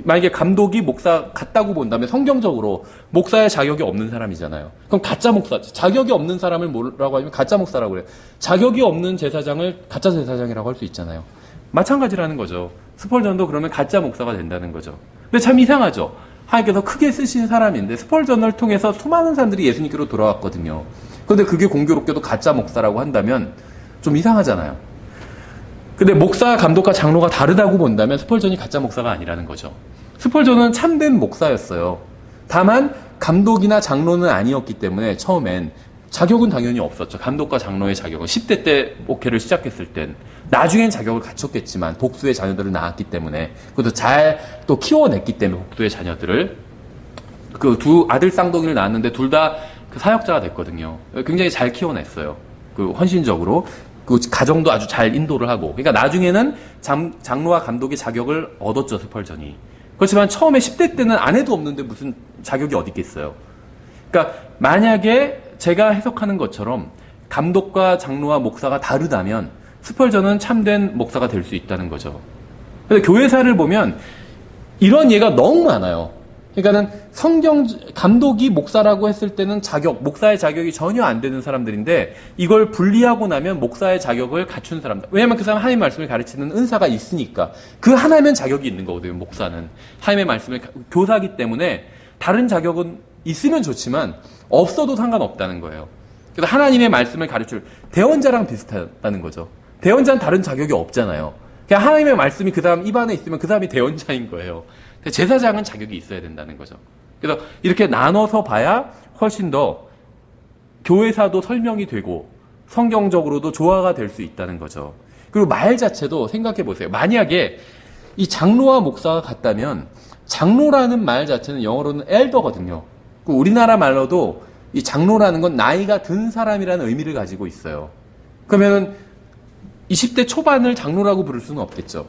만약에 감독이 목사 같다고 본다면 성경적으로 목사의 자격이 없는 사람이잖아요. 그럼 가짜 목사, 자격이 없는 사람을 뭐라고 하면 가짜 목사라고 그래요. 자격이 없는 제사장을 가짜 제사장이라고 할 수 있잖아요. 마찬가지라는 거죠. 스펄전도 그러면 가짜 목사가 된다는 거죠. 근데 참 이상하죠. 하나님께서 크게 쓰신 사람인데 스펄전을 통해서 수많은 사람들이 예수님께로 돌아왔거든요. 그런데 그게 공교롭게도 가짜 목사라고 한다면 좀 이상하잖아요. 근데 목사, 감독과 장로가 다르다고 본다면 스펄전이 가짜 목사가 아니라는 거죠. 스펄전은 참된 목사였어요. 다만 감독이나 장로는 아니었기 때문에 처음엔 자격은 당연히 없었죠. 감독과 장로의 자격은 10대 때 목회를 시작했을 땐 나중엔 자격을 갖췄겠지만 복수의 자녀들을 낳았기 때문에 그것도 잘 또 키워냈기 때문에 복수의 자녀들을 그 두 아들 쌍둥이를 낳았는데 둘 다 그 사역자가 됐거든요. 굉장히 잘 키워냈어요. 그 헌신적으로 그 가정도 아주 잘 인도를 하고. 그러니까 나중에는 장로와 감독의 자격을 얻었죠, 스펄전이. 그렇지만 처음에 10대 때는 아내도 없는데 무슨 자격이 어디 있겠어요. 그러니까 만약에 제가 해석하는 것처럼 감독과 장로와 목사가 다르다면 스펄전은 참된 목사가 될 수 있다는 거죠. 그래서 교회사를 보면 이런 예가 너무 많아요. 그러니까는 감독이 목사라고 했을 때는 목사의 자격이 전혀 안 되는 사람들인데 이걸 분리하고 나면 목사의 자격을 갖춘 사람들. 왜냐면 그 사람 하나님의 말씀을 가르치는 은사가 있으니까. 그 하나면 자격이 있는 거거든요, 목사는. 하나님의 말씀을 교사기 때문에 다른 자격은 있으면 좋지만 없어도 상관없다는 거예요. 그래서 하나님의 말씀을 가르칠 대언자랑 비슷하다는 거죠. 대언자는 다른 자격이 없잖아요. 그냥 하나님의 말씀이 그 사람 입안에 있으면 그 사람이 대언자인 거예요. 제사장은 자격이 있어야 된다는 거죠. 그래서 이렇게 나눠서 봐야 훨씬 더 교회사도 설명이 되고 성경적으로도 조화가 될 수 있다는 거죠. 그리고 말 자체도 생각해 보세요. 만약에 이 장로와 목사가 같다면 장로라는 말 자체는 영어로는 엘더거든요. 우리나라 말로도 이 장로라는 건 나이가 든 사람이라는 의미를 가지고 있어요. 그러면은 20대 초반을 장로라고 부를 수는 없겠죠.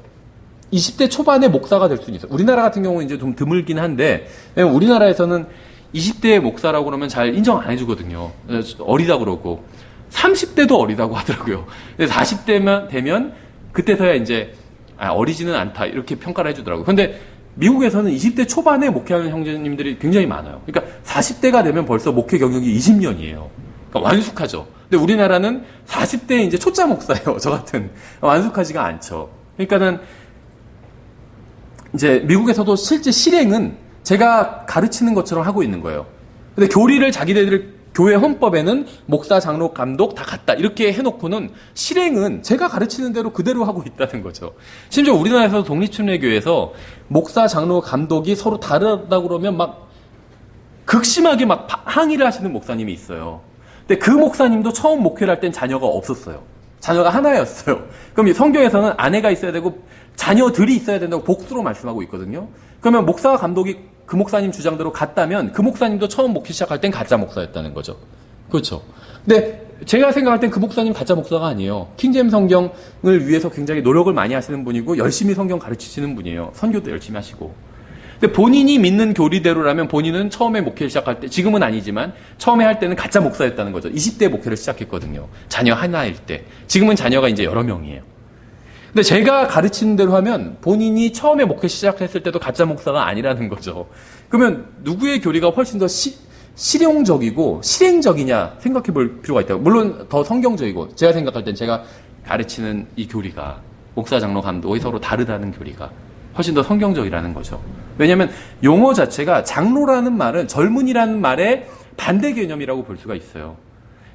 20대 초반에 목사가 될 수는 있어요. 우리나라 같은 경우는 이제 좀 드물긴 한데, 왜냐면 우리나라에서는 20대의 목사라고 그러면 잘 인정 안 해주거든요. 어리다 그러고. 30대도 어리다고 하더라고요. 40대면 되면 그때서야 이제 어리지는 않다 이렇게 평가를 해주더라고요. 근데 미국에서는 20대 초반에 목회하는 형제님들이 굉장히 많아요. 그러니까 40대가 되면 벌써 목회 경력이 20년이에요. 그러니까 완숙하죠. 근데 우리나라는 40대에 이제 초짜 목사예요. 저 같은. 완숙하지가 않죠. 그러니까는 이제 미국에서도 실제 실행은 제가 가르치는 것처럼 하고 있는 거예요. 근데 교리를 자기네들 교회 헌법에는 목사, 장로, 감독 다 같다 이렇게 해놓고는 실행은 제가 가르치는 대로 그대로 하고 있다는 거죠. 심지어 우리나라에서 독립침례교회에서 목사, 장로, 감독이 서로 다르다고 그러면 막 극심하게 막 항의를 하시는 목사님이 있어요. 근데 그 목사님도 처음 목회를 할 땐 자녀가 없었어요. 자녀가 하나였어요. 그럼 성경에서는 아내가 있어야 되고 자녀들이 있어야 된다고 복수로 말씀하고 있거든요. 그러면 목사와 감독이 그 목사님 주장대로 같다면 그 목사님도 처음 목회 시작할 땐 가짜 목사였다는 거죠. 그렇죠. 근데 제가 생각할 땐 그 목사님 가짜 목사가 아니에요. 킹제임 성경을 위해서 굉장히 노력을 많이 하시는 분이고 열심히 성경 가르치시는 분이에요. 선교도 열심히 하시고. 근데 본인이 믿는 교리대로라면 본인은 처음에 목회를 시작할 때, 지금은 아니지만 처음에 할 때는 가짜 목사였다는 거죠. 20대 목회를 시작했거든요. 자녀 하나일 때. 지금은 자녀가 이제 여러 명이에요. 근데 제가 가르치는 대로 하면 본인이 처음에 목회 시작했을 때도 가짜 목사가 아니라는 거죠. 그러면 누구의 교리가 훨씬 더 실용적이고 실행적이냐 생각해 볼 필요가 있다고. 물론 더 성경적이고 제가 생각할 땐 제가 가르치는 이 교리가 목사, 장로, 감독이 서로 다르다는 교리가 훨씬 더 성경적이라는 거죠. 왜냐하면 용어 자체가 장로라는 말은 젊은이라는 말의 반대 개념이라고 볼 수가 있어요.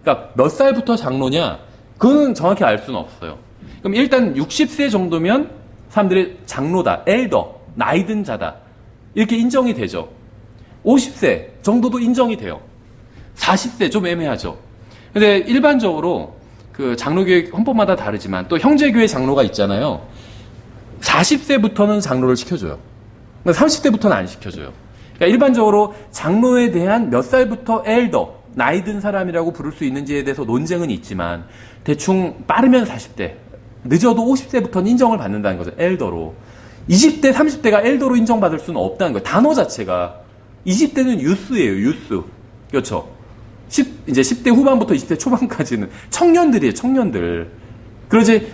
그러니까 몇 살부터 장로냐 그거는 정확히 알 수는 없어요. 그럼 일단 60세 정도면 사람들이 장로다, 엘더, 나이 든 자다 이렇게 인정이 되죠. 50세 정도도 인정이 돼요. 40세 좀 애매하죠. 근데 일반적으로 그 장로교회 헌법마다 다르지만 또 형제교회 장로가 있잖아요. 40세부터는 장로를 시켜줘요. 30대부터는 안 시켜줘요. 그러니까 일반적으로 장로에 대한 몇 살부터 엘더, 나이 든 사람이라고 부를 수 있는지에 대해서 논쟁은 있지만 대충 빠르면 40대, 늦어도 50세부터는 인정을 받는다는 거죠. 엘더로. 20대, 30대가 엘더로 인정받을 수는 없다는 거예요. 단어 자체가. 20대는 유스예요, 유스. 그렇죠. 이제 10대 후반부터 20대 초반까지는 청년들이에요, 청년들. 그러지,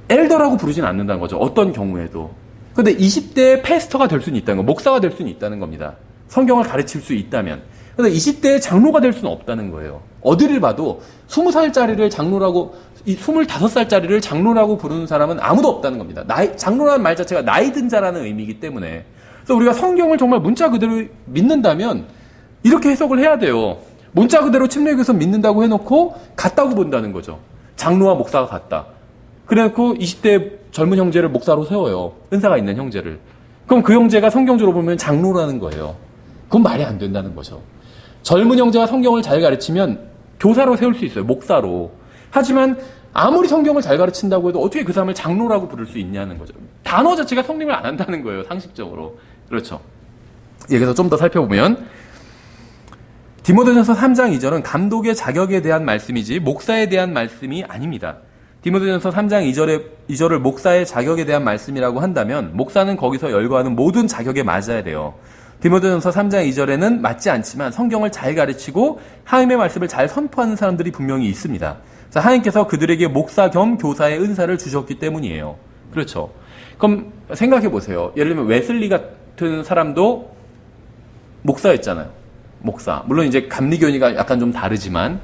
엘더라고 부르진 않는다는 거죠. 어떤 경우에도. 근데 20대의 패스터가 될 수는 있다는 거, 목사가 될 수는 있다는 겁니다. 성경을 가르칠 수 있다면. 근데 20대의 장로가 될 수는 없다는 거예요. 어디를 봐도 20살짜리를 장로라고, 25살짜리를 장로라고 부르는 사람은 아무도 없다는 겁니다. 장로라는 말 자체가 나이 든 자라는 의미이기 때문에. 그래서 우리가 성경을 정말 문자 그대로 믿는다면 이렇게 해석을 해야 돼요. 문자 그대로 침례교에서 믿는다고 해놓고 같다고 본다는 거죠. 장로와 목사가 같다. 그래놓고 20대 젊은 형제를 목사로 세워요. 은사가 있는 형제를. 그럼 그 형제가 성경적으로 보면 장로라는 거예요. 그건 말이 안 된다는 거죠. 젊은 형제가 성경을 잘 가르치면 교사로 세울 수 있어요. 목사로. 하지만 아무리 성경을 잘 가르친다고 해도 어떻게 그 사람을 장로라고 부를 수 있냐는 거죠. 단어 자체가 성립을 안 한다는 거예요. 상식적으로. 그렇죠. 여기서 좀 더 살펴보면 디모데전서 3장 2절은 감독의 자격에 대한 말씀이지 목사에 대한 말씀이 아닙니다. 디모데전서 3장 2절을 목사의 자격에 대한 말씀이라고 한다면 목사는 거기서 열거하는 모든 자격에 맞아야 돼요. 디모데전서 3장 2절에는 맞지 않지만 성경을 잘 가르치고 하나님의 말씀을 잘 선포하는 사람들이 분명히 있습니다. 자, 하나님께서 그들에게 목사 겸 교사의 은사를 주셨기 때문이에요. 그렇죠. 그럼 생각해 보세요. 예를 들면 웨슬리 같은 사람도 목사였잖아요. 목사. 물론 이제 감리교니까 약간 좀 다르지만,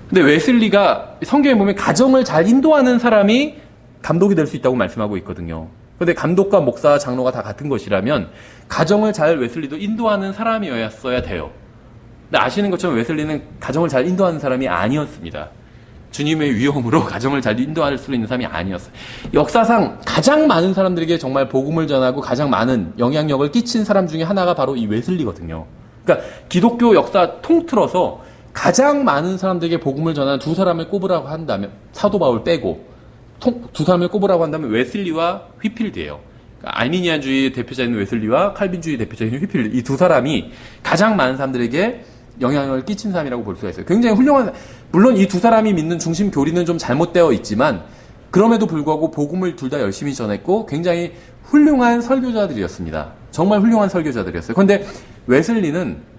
근데 웨슬리가 성경에 보면 가정을 잘 인도하는 사람이 감독이 될 수 있다고 말씀하고 있거든요. 근데 감독과 목사, 장로가 다 같은 것이라면 가정을 잘 웨슬리도 인도하는 사람이었어야 돼요. 근데 아시는 것처럼 웨슬리는 가정을 잘 인도하는 사람이 아니었습니다. 주님의 위엄으로 가정을 잘 인도할 수 있는 사람이 아니었어요. 역사상 가장 많은 사람들에게 정말 복음을 전하고 가장 많은 영향력을 끼친 사람 중에 하나가 바로 이 웨슬리거든요. 그러니까 기독교 역사 통틀어서 가장 많은 사람들에게 복음을 전하는 두 사람을 꼽으라고 한다면, 사도 바울 빼고 두 사람을 꼽으라고 한다면 웨슬리와 휘필드예요. 그러니까 알미니안주의 대표자인 웨슬리와 칼빈주의 대표자인 휘필드, 이 두 사람이 가장 많은 사람들에게 영향을 끼친 사람이라고 볼 수가 있어요. 굉장히 훌륭한, 물론 이 두 사람이 믿는 중심 교리는 좀 잘못되어 있지만 그럼에도 불구하고 복음을 둘 다 열심히 전했고 굉장히 훌륭한 설교자들이었습니다. 정말 훌륭한 설교자들이었어요. 그런데 웨슬리는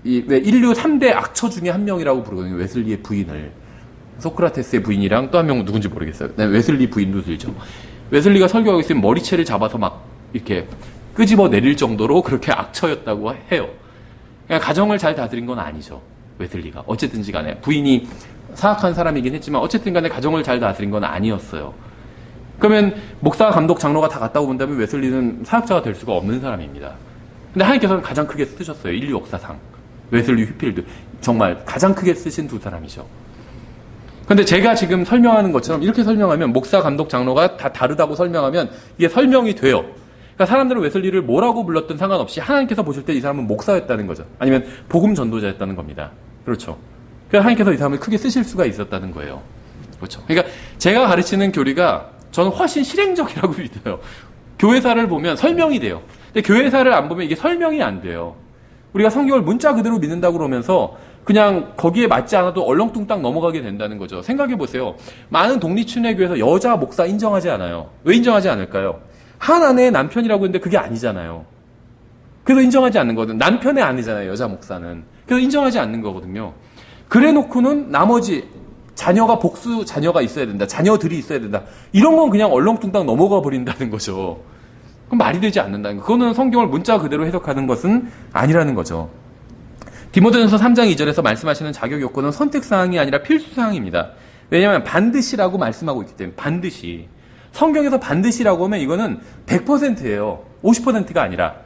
왜 인류 3대 악처 중에 한 명이라고 부르거든요. 웨슬리의 부인을. 소크라테스의 부인이랑 또 한 명은 누군지 모르겠어요. 웨슬리 부인도 들죠. 웨슬리가 설교하고 있으면 머리채를 잡아서 막 이렇게 끄집어 내릴 정도로 그렇게 악처였다고 해요. 그냥 가정을 잘 다스린 건 아니죠. 웨슬리가. 어쨌든지 간에 부인이 사악한 사람이긴 했지만 어쨌든 간에 가정을 잘 다스린 건 아니었어요. 그러면 목사, 감독, 장로가 다 갔다고 본다면 웨슬리는 사역자가 될 수가 없는 사람입니다. 근데 하나님께서는 가장 크게 쓰셨어요. 인류 역사상. 웨슬리, 휘필드. 정말 가장 크게 쓰신 두 사람이죠. 근데 제가 지금 설명하는 것처럼 이렇게 설명하면 목사, 감독, 장로가 다 다르다고 설명하면 이게 설명이 돼요. 그러니까 사람들은 웨슬리를 뭐라고 불렀든 상관없이 하나님께서 보실 때 이 사람은 목사였다는 거죠. 아니면 복음 전도자였다는 겁니다. 그렇죠. 그래서 하나님께서 이 사람을 크게 쓰실 수가 있었다는 거예요. 그렇죠. 그러니까 제가 가르치는 교리가 저는 훨씬 실행적이라고 믿어요. 교회사를 보면 설명이 돼요. 근데 교회사를 안 보면 이게 설명이 안 돼요. 우리가 성경을 문자 그대로 믿는다고 그러면서 그냥 거기에 맞지 않아도 얼렁뚱땅 넘어가게 된다는 거죠. 생각해 보세요. 많은 독립춘회교에서 여자 목사 인정하지 않아요. 왜 인정하지 않을까요? 한 아내의 남편이라고 했는데 그게 아니잖아요. 그래서 인정하지 않는 거거든. 남편의 아내잖아요, 여자 목사는. 그래서 인정하지 않는 거거든요. 그래 놓고는 나머지 자녀가 복수 자녀가 있어야 된다. 자녀들이 있어야 된다. 이런 건 그냥 얼렁뚱땅 넘어가 버린다는 거죠. 그럼 말이 되지 않는다는 거. 그거는 성경을 문자 그대로 해석하는 것은 아니라는 거죠. 디모데전서 3장 2절에서 말씀하시는 자격 요건은 선택사항이 아니라 필수사항입니다. 왜냐하면 반드시라고 말씀하고 있기 때문에. 반드시. 성경에서 반드시라고 하면 이거는 100%예요. 50%가 아니라.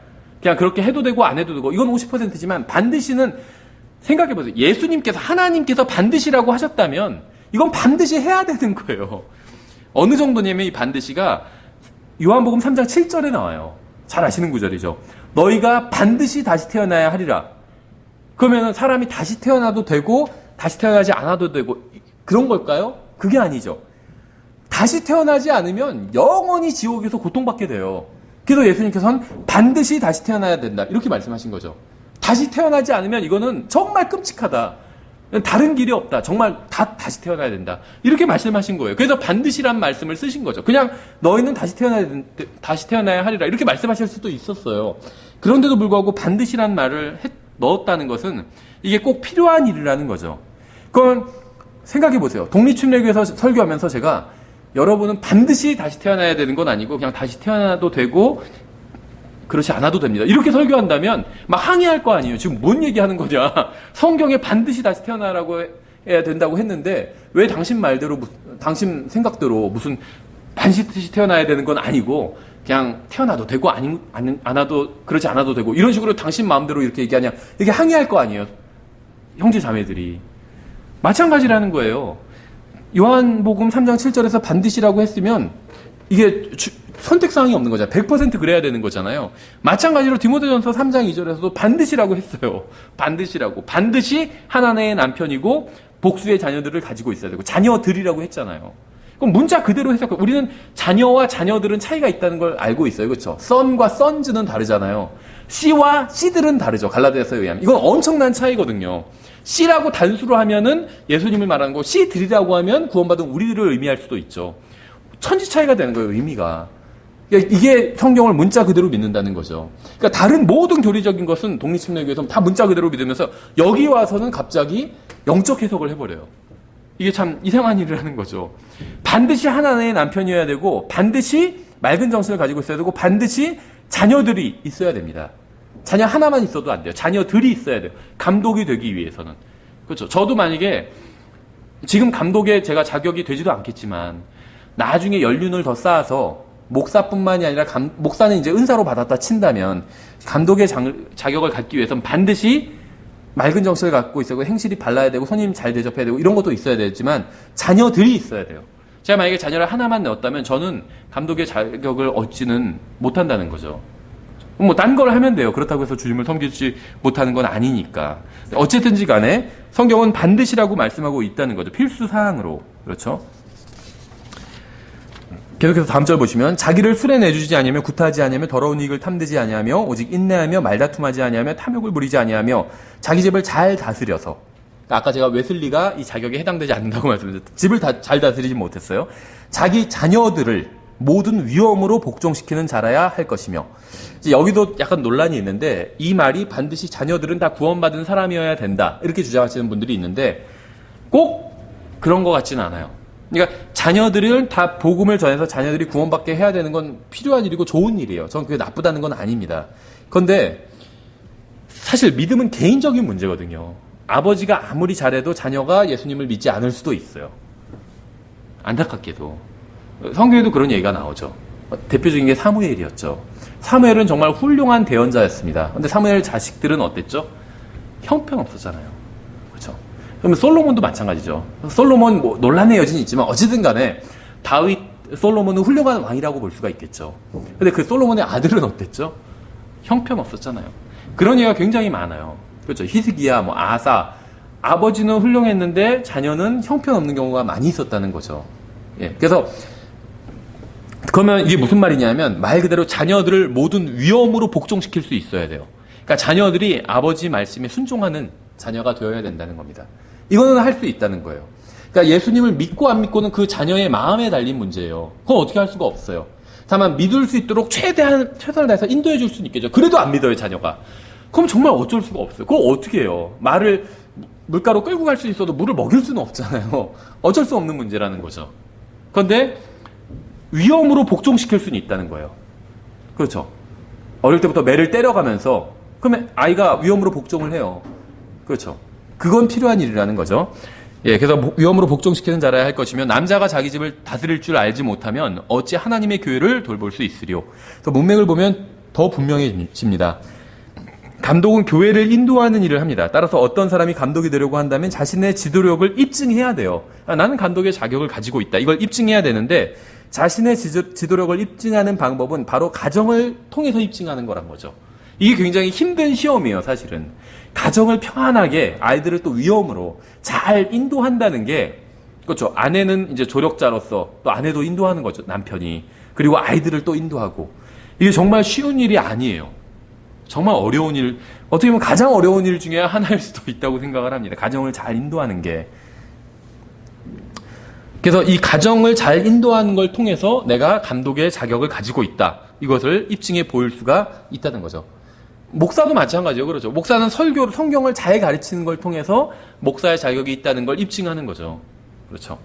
그냥 그렇게 해도 되고 안 해도 되고 이건 50%지만 반드시는 생각해보세요. 예수님께서 하나님께서 반드시라고 하셨다면 이건 반드시 해야 되는 거예요. 어느 정도냐면 이 반드시가 요한복음 3장 7절에 나와요. 잘 아시는 구절이죠. 너희가 반드시 다시 태어나야 하리라. 그러면 사람이 다시 태어나도 되고 다시 태어나지 않아도 되고 그런 걸까요? 그게 아니죠. 다시 태어나지 않으면 영원히 지옥에서 고통받게 돼요. 그래서 예수님께서는 반드시 다시 태어나야 된다. 이렇게 말씀하신 거죠. 다시 태어나지 않으면 이거는 정말 끔찍하다. 다른 길이 없다. 정말 다시 태어나야 된다. 이렇게 말씀하신 거예요. 그래서 반드시란 말씀을 쓰신 거죠. 그냥 너희는 다시 태어나야 하리라. 이렇게 말씀하실 수도 있었어요. 그런데도 불구하고 반드시란 말을 넣었다는 것은 이게 꼭 필요한 일이라는 거죠. 그럼 생각해 보세요. 독립춘례교에서 설교하면서 제가 여러분은 반드시 다시 태어나야 되는 건 아니고 그냥 다시 태어나도 되고 그렇지 않아도 됩니다. 이렇게 설교한다면 막 항의할 거 아니에요. 지금 뭔 얘기하는 거냐. 성경에 반드시 다시 태어나라고 해야 된다고 했는데 왜 당신 말대로 당신 생각대로 무슨 반드시 태어나야 되는 건 아니고 그냥 태어나도 되고 않아도 그렇지 않아도 되고 이런 식으로 당신 마음대로 이렇게 얘기하냐. 이게 항의할 거 아니에요. 형제 자매들이. 마찬가지라는 거예요. 요한복음 3장 7절에서 반드시라고 했으면 이게 선택사항이 없는 거잖아요. 100% 그래야 되는 거잖아요. 마찬가지로 디모데전서 3장 2절에서도 반드시라고 했어요. 반드시라고. 반드시 하나님의 남편이고 복수의 자녀들을 가지고 있어야 되고 자녀들이라고 했잖아요. 그럼 문자 그대로 해석해. 우리는 자녀와 자녀들은 차이가 있다는 걸 알고 있어요. 그렇죠? son과 sons는 다르잖아요. 씨와 씨들은 다르죠. 갈라디아서에 의하면. 이건 엄청난 차이거든요. 씨라고 단수로 하면은 예수님을 말하는 거, 씨들이라고 하면 구원받은 우리들을 의미할 수도 있죠. 천지 차이가 되는 거예요, 의미가. 그러니까 이게 성경을 문자 그대로 믿는다는 거죠. 그러니까 다른 모든 교리적인 것은 독립심리교에서는 다 문자 그대로 믿으면서 여기 와서는 갑자기 영적 해석을 해버려요. 이게 참 이상한 일을 하는 거죠. 반드시 하나의 남편이어야 되고, 반드시 맑은 정신을 가지고 있어야 되고, 반드시 자녀들이 있어야 됩니다. 자녀 하나만 있어도 안 돼요. 자녀들이 있어야 돼요. 감독이 되기 위해서는. 그렇죠. 저도 만약에 지금 감독에 제가 자격이 되지도 않겠지만 나중에 연륜을 더 쌓아서 목사뿐만이 아니라 목사는 이제 은사로 받았다 친다면 감독의 자격을 갖기 위해서는 반드시 맑은 정신을 갖고 있어야 되고 행실이 발라야 되고 손님 잘 대접해야 되고 이런 것도 있어야 되지만 자녀들이 있어야 돼요. 제가 만약에 자녀를 하나만 넣었다면 저는 감독의 자격을 얻지는 못한다는 거죠. 뭐 딴 걸 하면 돼요. 그렇다고 해서 주님을 섬기지 못하는 건 아니니까. 어쨌든지 간에 성경은 반드시라고 말씀하고 있다는 거죠. 필수 사항으로. 그렇죠? 계속해서 다음 절 보시면 자기를 술에 내주지 아니하며 구타하지 아니하며 더러운 이익을 탐내지 아니하며 오직 인내하며 말다툼하지 아니하며 탐욕을 부리지 아니하며 자기 집을 잘 다스려서, 아까 제가 웨슬리가 이 자격에 해당되지 않는다고 말씀드렸죠. 집을 잘 다스리지 못했어요. 자기 자녀들을 모든 위험으로 복종시키는 자라야 할 것이며, 여기도 약간 논란이 있는데 이 말이 반드시 자녀들은 다 구원받은 사람이어야 된다 이렇게 주장하시는 분들이 있는데 꼭 그런 것 같지는 않아요. 그러니까 자녀들을 다 복음을 전해서 자녀들이 구원받게 해야 되는 건 필요한 일이고 좋은 일이에요. 저는 그게 나쁘다는 건 아닙니다. 그런데 사실 믿음은 개인적인 문제거든요. 아버지가 아무리 잘해도 자녀가 예수님을 믿지 않을 수도 있어요. 안타깝게도. 성경에도 그런 얘기가 나오죠. 대표적인 게 사무엘이었죠. 사무엘은 정말 훌륭한 대언자였습니다. 그런데 사무엘 자식들은 어땠죠? 형편없었잖아요. 그렇죠? 그러면 솔로몬도 마찬가지죠. 솔로몬 뭐 논란의 여진이 있지만 어쨌든 간에 다윗, 솔로몬은 훌륭한 왕이라고 볼 수가 있겠죠. 근데 그 솔로몬의 아들은 어땠죠? 형편없었잖아요. 그런 얘기가 굉장히 많아요. 그렇죠? 히스기야, 뭐 아사, 아버지는 훌륭했는데 자녀는 형편없는 경우가 많이 있었다는 거죠. 예. 그래서 그러면 이게 무슨 말이냐면 말 그대로 자녀들을 모든 위험으로 복종시킬 수 있어야 돼요. 그러니까 자녀들이 아버지 말씀에 순종하는 자녀가 되어야 된다는 겁니다. 이거는 할 수 있다는 거예요. 그러니까 예수님을 믿고 안 믿고는 그 자녀의 마음에 달린 문제예요. 그건 어떻게 할 수가 없어요. 다만 믿을 수 있도록 최선을 다해서 인도해 줄 수는 있겠죠. 그래도 안 믿어요, 자녀가. 그럼 정말 어쩔 수가 없어요. 그걸 어떻게 해요? 말을 물가로 끌고 갈 수 있어도 물을 먹일 수는 없잖아요. 어쩔 수 없는 문제라는 거죠. 그런데 위험으로 복종시킬 수는 있다는 거예요. 그렇죠. 어릴 때부터 매를 때려가면서 그러면 아이가 위험으로 복종을 해요. 그렇죠. 그건 필요한 일이라는 거죠. 예, 그래서 위험으로 복종시키는 자라야 할 것이며 남자가 자기 집을 다스릴 줄 알지 못하면 어찌 하나님의 교회를 돌볼 수 있으리요. 그래서 문맥을 보면 더 분명해집니다. 감독은 교회를 인도하는 일을 합니다. 따라서 어떤 사람이 감독이 되려고 한다면 자신의 지도력을 입증해야 돼요. 나는 감독의 자격을 가지고 있다. 이걸 입증해야 되는데 자신의 지도력을 입증하는 방법은 바로 가정을 통해서 입증하는 거란 거죠. 이게 굉장히 힘든 시험이에요, 사실은. 가정을 평안하게 아이들을 또 위험으로 잘 인도한다는 게, 그렇죠. 아내는 이제 조력자로서 또 아내도 인도하는 거죠, 남편이. 그리고 아이들을 또 인도하고. 이게 정말 쉬운 일이 아니에요. 정말 어려운 일, 어떻게 보면 가장 어려운 일 중에 하나일 수도 있다고 생각을 합니다. 가정을 잘 인도하는 게. 그래서 이 가정을 잘 인도하는 걸 통해서 내가 감독의 자격을 가지고 있다. 이것을 입증해 보일 수가 있다는 거죠. 목사도 마찬가지예요. 그렇죠. 목사는 성경을 잘 가르치는 걸 통해서 목사의 자격이 있다는 걸 입증하는 거죠. 그렇죠.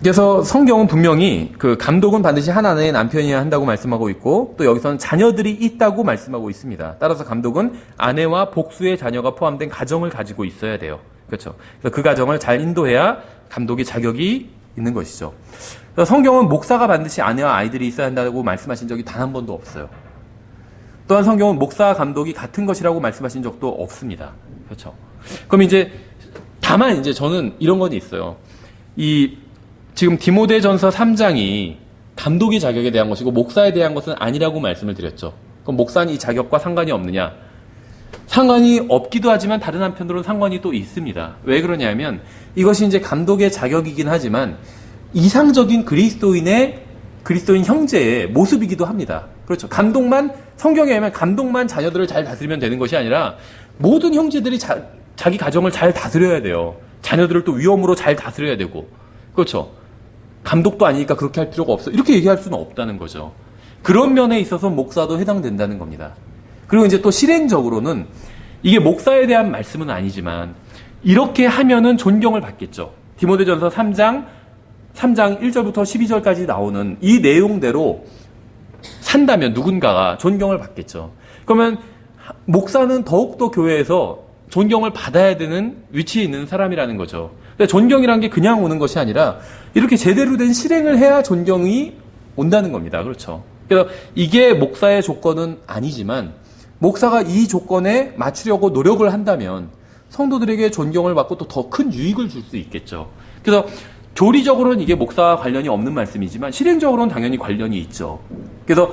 그래서 성경은 분명히 그 감독은 반드시 하나의 남편이어야 한다고 말씀하고 있고 또 여기서는 자녀들이 있다고 말씀하고 있습니다. 따라서 감독은 아내와 복수의 자녀가 포함된 가정을 가지고 있어야 돼요. 그렇죠. 그래서 그 가정을 잘 인도해야 감독의 자격이 있는 것이죠. 그래서 성경은 목사가 반드시 아내와 아이들이 있어야 한다고 말씀하신 적이 단 한 번도 없어요. 또한 성경은 목사와 감독이 같은 것이라고 말씀하신 적도 없습니다. 그렇죠. 그럼 이제 다만 이제 저는 이런 건 있어요. 지금 디모데전서 3장이 감독의 자격에 대한 것이고 목사에 대한 것은 아니라고 말씀을 드렸죠. 그럼 목사는 이 자격과 상관이 없느냐? 상관이 없기도 하지만 다른 한편으로는 상관이 또 있습니다. 왜 그러냐면 이것이 이제 감독의 자격이긴 하지만 이상적인 그리스도인 형제의 모습이기도 합니다. 그렇죠. 감독만, 성경에 의하면 감독만 자녀들을 잘 다스리면 되는 것이 아니라 모든 형제들이 자기 가정을 잘 다스려야 돼요. 자녀들을 또 위험으로 잘 다스려야 되고. 그렇죠. 감독도 아니니까 그렇게 할 필요가 없어. 이렇게 얘기할 수는 없다는 거죠. 그런 면에 있어서 목사도 해당된다는 겁니다. 그리고 이제 또 실행적으로는 이게 목사에 대한 말씀은 아니지만 이렇게 하면은 존경을 받겠죠. 디모데전서 3장 1절부터 12절까지 나오는 이 내용대로 산다면 누군가가 존경을 받겠죠. 그러면 목사는 더욱더 교회에서 존경을 받아야 되는 위치에 있는 사람이라는 거죠. 근데 존경이란 게 그냥 오는 것이 아니라 이렇게 제대로 된 실행을 해야 존경이 온다는 겁니다. 그렇죠. 그래서 이게 목사의 조건은 아니지만 목사가 이 조건에 맞추려고 노력을 한다면 성도들에게 존경을 받고 또 더 큰 유익을 줄 수 있겠죠. 그래서 교리적으로는 이게 목사와 관련이 없는 말씀이지만 실행적으로는 당연히 관련이 있죠. 그래서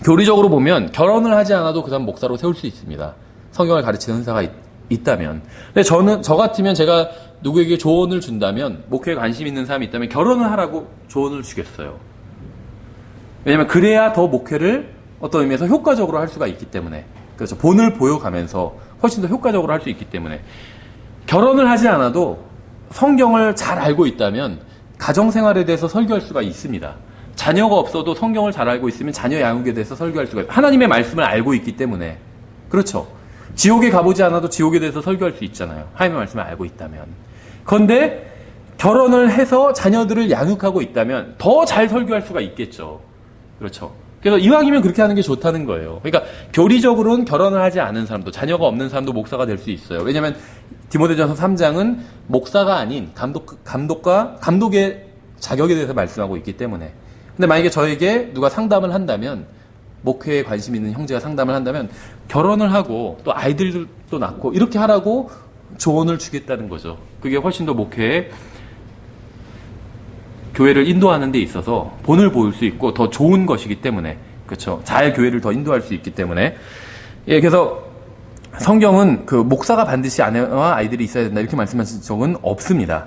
교리적으로 보면 결혼을 하지 않아도 그 사람 목사로 세울 수 있습니다. 성경을 가르치는 은사가 있다면. 근데 저 같으면 제가 누구에게 조언을 준다면, 목회에 관심 있는 사람이 있다면 결혼을 하라고 조언을 주겠어요. 왜냐면 그래야 더 목회를 어떤 의미에서 효과적으로 할 수가 있기 때문에. 그렇죠. 본을 보여가면서 훨씬 더 효과적으로 할 수 있기 때문에. 결혼을 하지 않아도 성경을 잘 알고 있다면 가정생활에 대해서 설교할 수가 있습니다. 자녀가 없어도 성경을 잘 알고 있으면 자녀 양육에 대해서 설교할 수가 있어요. 하나님의 말씀을 알고 있기 때문에. 그렇죠. 지옥에 가보지 않아도 지옥에 대해서 설교할 수 있잖아요. 하나님의 말씀을 알고 있다면. 그런데 결혼을 해서 자녀들을 양육하고 있다면 더 잘 설교할 수가 있겠죠. 그렇죠. 그래서 이왕이면 그렇게 하는 게 좋다는 거예요. 그러니까 교리적으로는 결혼을 하지 않은 사람도, 자녀가 없는 사람도 목사가 될 수 있어요. 왜냐하면 디모데전서 3장은 목사가 아닌 감독의 자격에 대해서 말씀하고 있기 때문에. 근데 만약에 저에게 누가 상담을 한다면, 목회에 관심 있는 형제가 상담을 한다면 결혼을 하고 또 아이들도 낳고 이렇게 하라고 조언을 주겠다는 거죠. 그게 훨씬 더 목회에, 교회를 인도하는 데 있어서 본을 보일 수 있고 더 좋은 것이기 때문에. 그렇죠. 잘 교회를 더 인도할 수 있기 때문에. 예, 그래서 성경은 그 목사가 반드시 아내와 아이들이 있어야 된다 이렇게 말씀하신 적은 없습니다.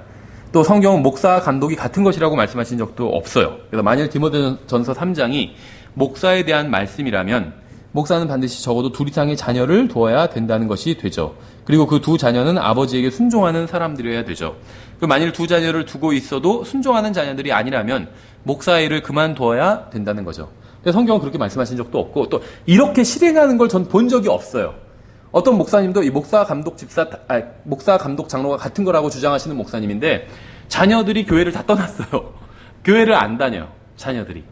또 성경은 목사와 감독이 같은 것이라고 말씀하신 적도 없어요. 그래서 만일 디모데전서 3장이 목사에 대한 말씀이라면 목사는 반드시 적어도 2 이상의 자녀를 두어야 된다는 것이 되죠. 그리고 그 2 자녀는 아버지에게 순종하는 사람들이어야 되죠. 만일 2 자녀를 두고 있어도 순종하는 자녀들이 아니라면 목사의 일을 그만두어야 된다는 거죠. 성경은 그렇게 말씀하신 적도 없고 또 이렇게 실행하는 걸 전 본 적이 없어요. 어떤 목사님도 이 목사, 감독, 장로가 같은 거라고 주장하시는 목사님인데 자녀들이 교회를 다 떠났어요. 교회를 안 다녀요. 자녀들이.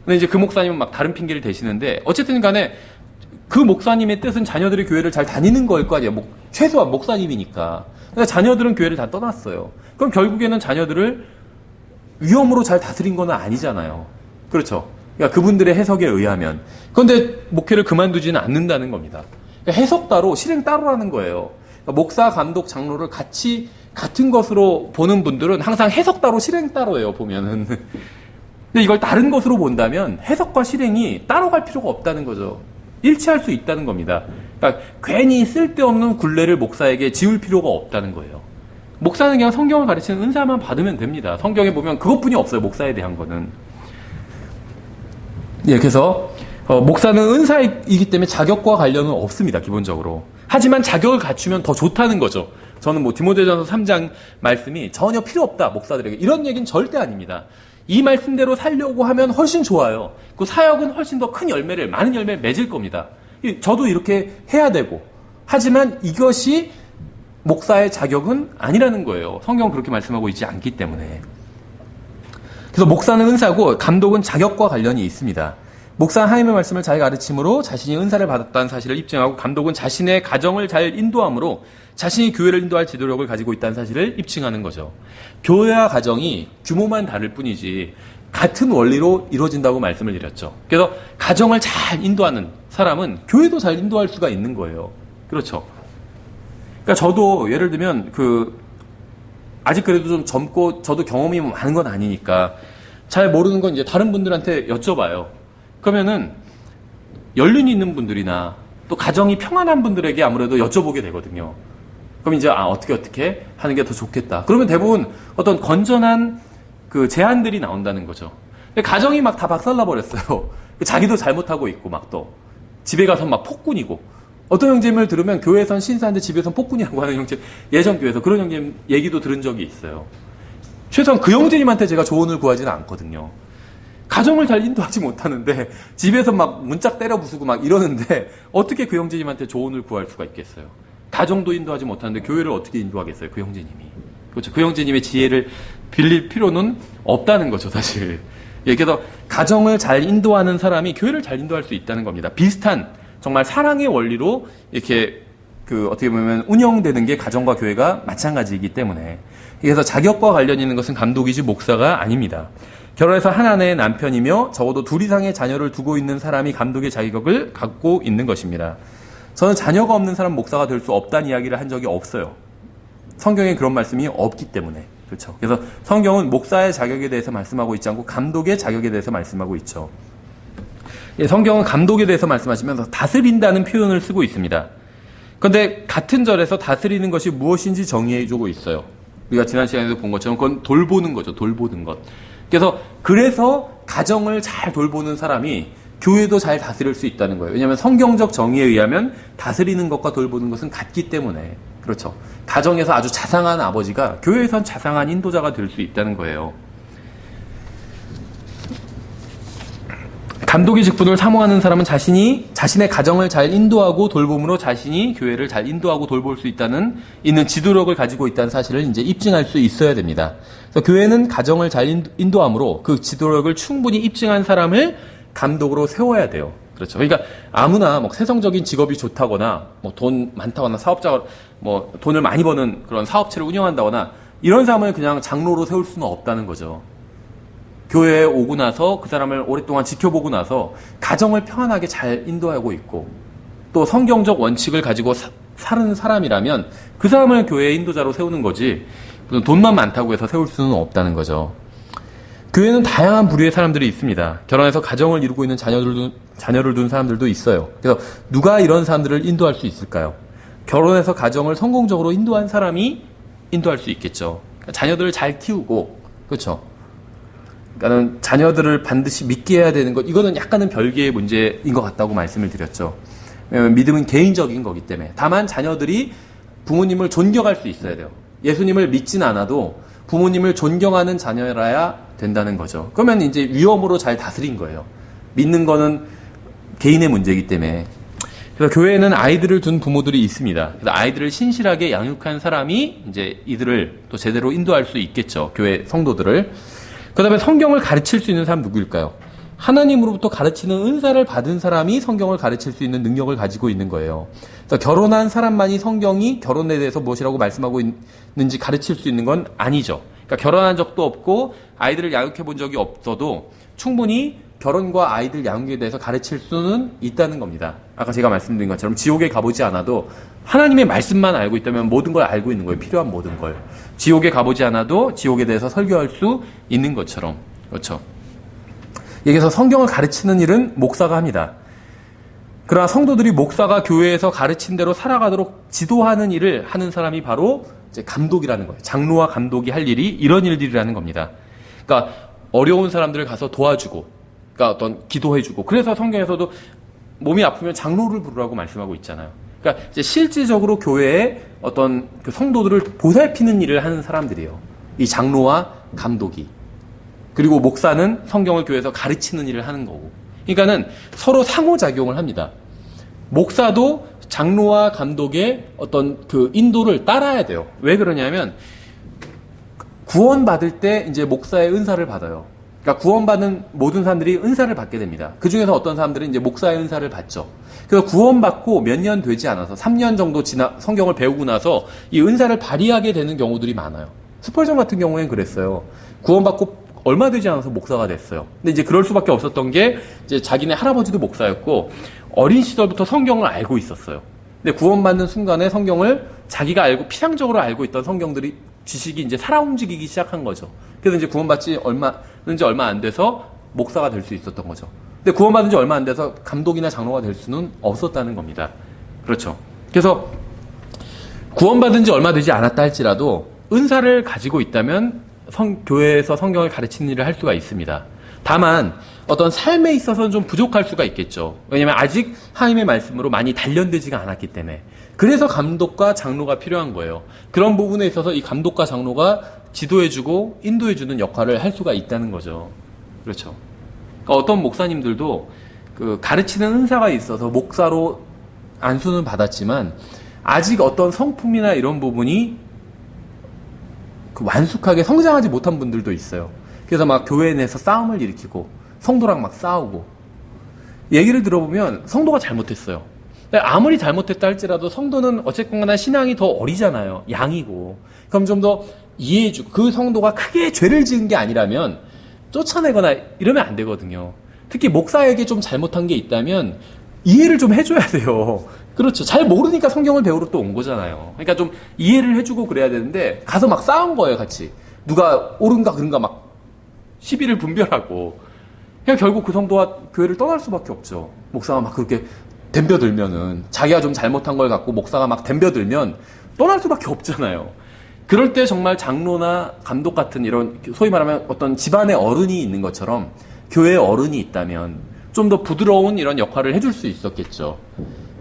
근데 이제 그 목사님은 막 다른 핑계를 대시는데 어쨌든 간에 그 목사님의 뜻은 자녀들이 교회를 잘 다니는 거일 거 아니에요. 최소한 목사님이니까. 근데 자녀들은 교회를 다 떠났어요. 그럼 결국에는 자녀들을 위험으로 잘 다스린 건 아니잖아요. 그렇죠. 그러니까 그분들의 해석에 의하면. 그런데 목회를 그만두지는 않는다는 겁니다. 그러니까 해석 따로, 실행 따로라는 거예요. 그러니까 목사, 감독, 장로를 같은 것으로 보는 분들은 항상 해석 따로, 실행 따로예요, 보면은. 근데 이걸 다른 것으로 본다면 해석과 실행이 따로 갈 필요가 없다는 거죠. 일치할 수 있다는 겁니다. 그러니까 괜히 쓸데없는 굴레를 목사에게 지울 필요가 없다는 거예요. 목사는 그냥 성경을 가르치는 은사만 받으면 됩니다. 성경에 보면 그것뿐이 없어요. 목사에 대한 거는. 예, 그래서 목사는 은사이기 때문에 자격과 관련은 없습니다. 기본적으로. 하지만 자격을 갖추면 더 좋다는 거죠. 저는 디모데전서 3장 말씀이 전혀 필요 없다. 목사들에게. 이런 얘기는 절대 아닙니다. 이 말씀대로 살려고 하면 훨씬 좋아요. 그 사역은 훨씬 더 큰 열매를, 많은 열매를 맺을 겁니다. 저도 이렇게 해야 되고. 하지만 이것이 목사의 자격은 아니라는 거예요. 성경은 그렇게 말씀하고 있지 않기 때문에. 그래서 목사는 은사고 감독은 자격과 관련이 있습니다. 목사는 하나님의 말씀을 잘 가르침으로 자신이 은사를 받았다는 사실을 입증하고 감독은 자신의 가정을 잘 인도함으로 자신이 교회를 인도할 지도력을 가지고 있다는 사실을 입증하는 거죠. 교회와 가정이 규모만 다를 뿐이지 같은 원리로 이루어진다고 말씀을 드렸죠. 그래서 가정을 잘 인도하는 사람은 교회도 잘 인도할 수가 있는 거예요. 그렇죠. 그러니까 저도 예를 들면 아직 그래도 좀 젊고 저도 경험이 많은 건 아니니까 잘 모르는 건 이제 다른 분들한테 여쭤봐요. 그러면은 연륜이 있는 분들이나 또 가정이 평안한 분들에게 아무래도 여쭤보게 되거든요. 그럼 이제 어떻게 하는 게 더 좋겠다. 그러면 대부분 어떤 건전한 그 제안들이 나온다는 거죠. 근데 가정이 막 다 박살나 버렸어요. 자기도 잘못하고 있고 막 또 집에 가서 막 폭군이고 어떤 형제님을 들으면 교회에선 신사인데 집에선 폭군이라고 하는 형제 예전 교회에서 그런 형제님 얘기도 들은 적이 있어요. 최소한 그 형제님한테 제가 조언을 구하지는 않거든요. 가정을 잘 인도하지 못하는데 집에서 막 문짝 때려 부수고 막 이러는데 어떻게 그 형제님한테 조언을 구할 수가 있겠어요. 가정도 인도하지 못하는데 교회를 어떻게 인도하겠어요, 그 형제님이. 그렇죠. 그 형제님의 지혜를 빌릴 필요는 없다는 거죠, 사실. 예, 그래서 가정을 잘 인도하는 사람이 교회를 잘 인도할 수 있다는 겁니다. 비슷한 정말 사랑의 원리로 이렇게 어떻게 보면 운영되는 게 가정과 교회가 마찬가지이기 때문에. 그래서 자격과 관련 있는 것은 감독이지 목사가 아닙니다. 결혼해서 한 아내의 남편이며 적어도 둘 이상의 자녀를 두고 있는 사람이 감독의 자격을 갖고 있는 것입니다. 저는 자녀가 없는 사람 목사가 될 수 없다는 이야기를 한 적이 없어요. 성경에 그런 말씀이 없기 때문에. 그렇죠. 그래서 성경은 목사의 자격에 대해서 말씀하고 있지 않고 감독의 자격에 대해서 말씀하고 있죠. 예, 성경은 감독에 대해서 말씀하시면서 다스린다는 표현을 쓰고 있습니다. 그런데 같은 절에서 다스리는 것이 무엇인지 정의해주고 있어요. 우리가 지난 시간에도 본 것처럼 그건 돌보는 거죠. 돌보는 것. 그래서 가정을 잘 돌보는 사람이 교회도 잘 다스릴 수 있다는 거예요. 왜냐하면 성경적 정의에 의하면 다스리는 것과 돌보는 것은 같기 때문에. 그렇죠. 가정에서 아주 자상한 아버지가 교회에선 자상한 인도자가 될 수 있다는 거예요. 감독의 직분을 사모하는 사람은 자신의 가정을 잘 인도하고 돌봄으로 자신이 교회를 잘 인도하고 돌볼 수 있는 지도력을 가지고 있다는 사실을 이제 입증할 수 있어야 됩니다. 그래서 교회는 가정을 잘 인도함으로 그 지도력을 충분히 입증한 사람을 감독으로 세워야 돼요. 그렇죠. 그러니까 아무나 세성적인 직업이 좋다거나 돈 많다거나 사업자가 돈을 많이 버는 그런 사업체를 운영한다거나 이런 사람을 그냥 장로로 세울 수는 없다는 거죠. 교회에 오고 나서 그 사람을 오랫동안 지켜보고 나서 가정을 평안하게 잘 인도하고 있고 또 성경적 원칙을 가지고 사는 사람이라면 그 사람을 교회의 인도자로 세우는 거지 돈만 많다고 해서 세울 수는 없다는 거죠. 교회는 다양한 부류의 사람들이 있습니다. 결혼해서 가정을 이루고 있는 자녀를 둔 사람들도 있어요. 그래서 누가 이런 사람들을 인도할 수 있을까요? 결혼해서 가정을 성공적으로 인도한 사람이 인도할 수 있겠죠. 자녀들을 잘 키우고, 그렇죠. 그러니까는 자녀들을 반드시 믿게 해야 되는 것, 이거는 약간은 별개의 문제인 것 같다고 말씀을 드렸죠. 왜냐하면 믿음은 개인적인 거기 때문에. 다만 자녀들이 부모님을 존경할 수 있어야 돼요. 예수님을 믿진 않아도 부모님을 존경하는 자녀라야 된다는 거죠. 그러면 이제 위험으로 잘 다스린 거예요. 믿는 거는 개인의 문제이기 때문에. 그래서 교회에는 아이들을 둔 부모들이 있습니다. 그래서 아이들을 신실하게 양육한 사람이 이제 이들을 또 제대로 인도할 수 있겠죠. 교회 성도들을. 그 다음에 성경을 가르칠 수 있는 사람 누구일까요? 하나님으로부터 가르치는 은사를 받은 사람이 성경을 가르칠 수 있는 능력을 가지고 있는 거예요. 그래서 결혼한 사람만이 성경이 결혼에 대해서 무엇이라고 말씀하고 있는지 가르칠 수 있는 건 아니죠. 그러니까 결혼한 적도 없고 아이들을 양육해 본 적이 없어도 충분히 결혼과 아이들 양육에 대해서 가르칠 수는 있다는 겁니다. 아까 제가 말씀드린 것처럼 지옥에 가보지 않아도 하나님의 말씀만 알고 있다면 모든 걸 알고 있는 거예요. 필요한 모든 걸. 지옥에 가보지 않아도 지옥에 대해서 설교할 수 있는 것처럼. 그렇죠. 여기서 성경을 가르치는 일은 목사가 합니다. 그러나 성도들이 목사가 교회에서 가르친 대로 살아가도록 지도하는 일을 하는 사람이 바로 이제 감독이라는 거예요. 장로와 감독이 할 일이 이런 일들이라는 겁니다. 그러니까 어려운 사람들을 가서 도와주고, 그러니까 어떤 기도해주고, 그래서 성경에서도 몸이 아프면 장로를 부르라고 말씀하고 있잖아요. 그러니까 이제 실질적으로 교회에 어떤 그 성도들을 보살피는 일을 하는 사람들이에요. 이 장로와 감독이. 그리고 목사는 성경을 교회에서 가르치는 일을 하는 거고. 그러니까는 서로 상호작용을 합니다. 목사도 장로와 감독의 어떤 그 인도를 따라야 돼요. 왜 그러냐면 구원받을 때 이제 목사의 은사를 받아요. 그러니까 구원받는 모든 사람들이 은사를 받게 됩니다. 그 중에서 어떤 사람들은 이제 목사의 은사를 받죠. 그래서 구원받고 몇 년 되지 않아서 3년 정도 성경을 배우고 나서 이 은사를 발휘하게 되는 경우들이 많아요. 스펄전 같은 경우에는 그랬어요. 구원받고 얼마 되지 않아서 목사가 됐어요. 근데 이제 그럴 수밖에 없었던 게 이제 자기네 할아버지도 목사였고 어린 시절부터 성경을 알고 있었어요. 근데 구원받는 순간에 성경을 자기가 알고 피상적으로 알고 있던 성경들이 지식이 이제 살아 움직이기 시작한 거죠. 그래서 이제 구원받지 얼마 안 돼서 목사가 될 수 있었던 거죠. 근데 구원받은 지 얼마 안 돼서 감독이나 장로가 될 수는 없었다는 겁니다. 그렇죠. 그래서 구원받은 지 얼마 되지 않았다 할지라도 은사를 가지고 있다면 교회에서 성경을 가르치는 일을 할 수가 있습니다. 다만 어떤 삶에 있어서는 좀 부족할 수가 있겠죠. 왜냐면 아직 하나님의 말씀으로 많이 단련되지가 않았기 때문에. 그래서 감독과 장로가 필요한 거예요. 그런 부분에 있어서 이 감독과 장로가 지도해주고 인도해주는 역할을 할 수가 있다는 거죠. 그렇죠. 그러니까 어떤 목사님들도 그 가르치는 은사가 있어서 목사로 안수는 받았지만 아직 어떤 성품이나 이런 부분이 그 완숙하게 성장하지 못한 분들도 있어요. 그래서 막 교회 내에서 싸움을 일으키고 성도랑 막 싸우고, 얘기를 들어보면 성도가 잘못했어요. 아무리 잘못했다 할지라도 성도는 어쨌거나 신앙이 더 어리잖아요. 양이고. 그럼 좀 더 이해해주고, 그 성도가 크게 죄를 지은 게 아니라면 쫓아내거나 이러면 안 되거든요. 특히 목사에게 좀 잘못한 게 있다면 이해를 좀 해줘야 돼요. 그렇죠. 잘 모르니까 성경을 배우러 또 온 거잖아요. 그러니까 좀 이해를 해주고 그래야 되는데 가서 막 싸운 거예요, 같이. 누가 옳은가 그른가 막 시비를 분별하고. 그냥 결국 그 성도가 교회를 떠날 수밖에 없죠. 목사가 막 그렇게 덤벼들면은, 자기가 좀 잘못한 걸 갖고 목사가 막 덤벼들면 떠날 수밖에 없잖아요. 그럴 때 정말 장로나 감독 같은 이런 소위 말하면 어떤 집안의 어른이 있는 것처럼 교회의 어른이 있다면 좀 더 부드러운 이런 역할을 해줄 수 있었겠죠.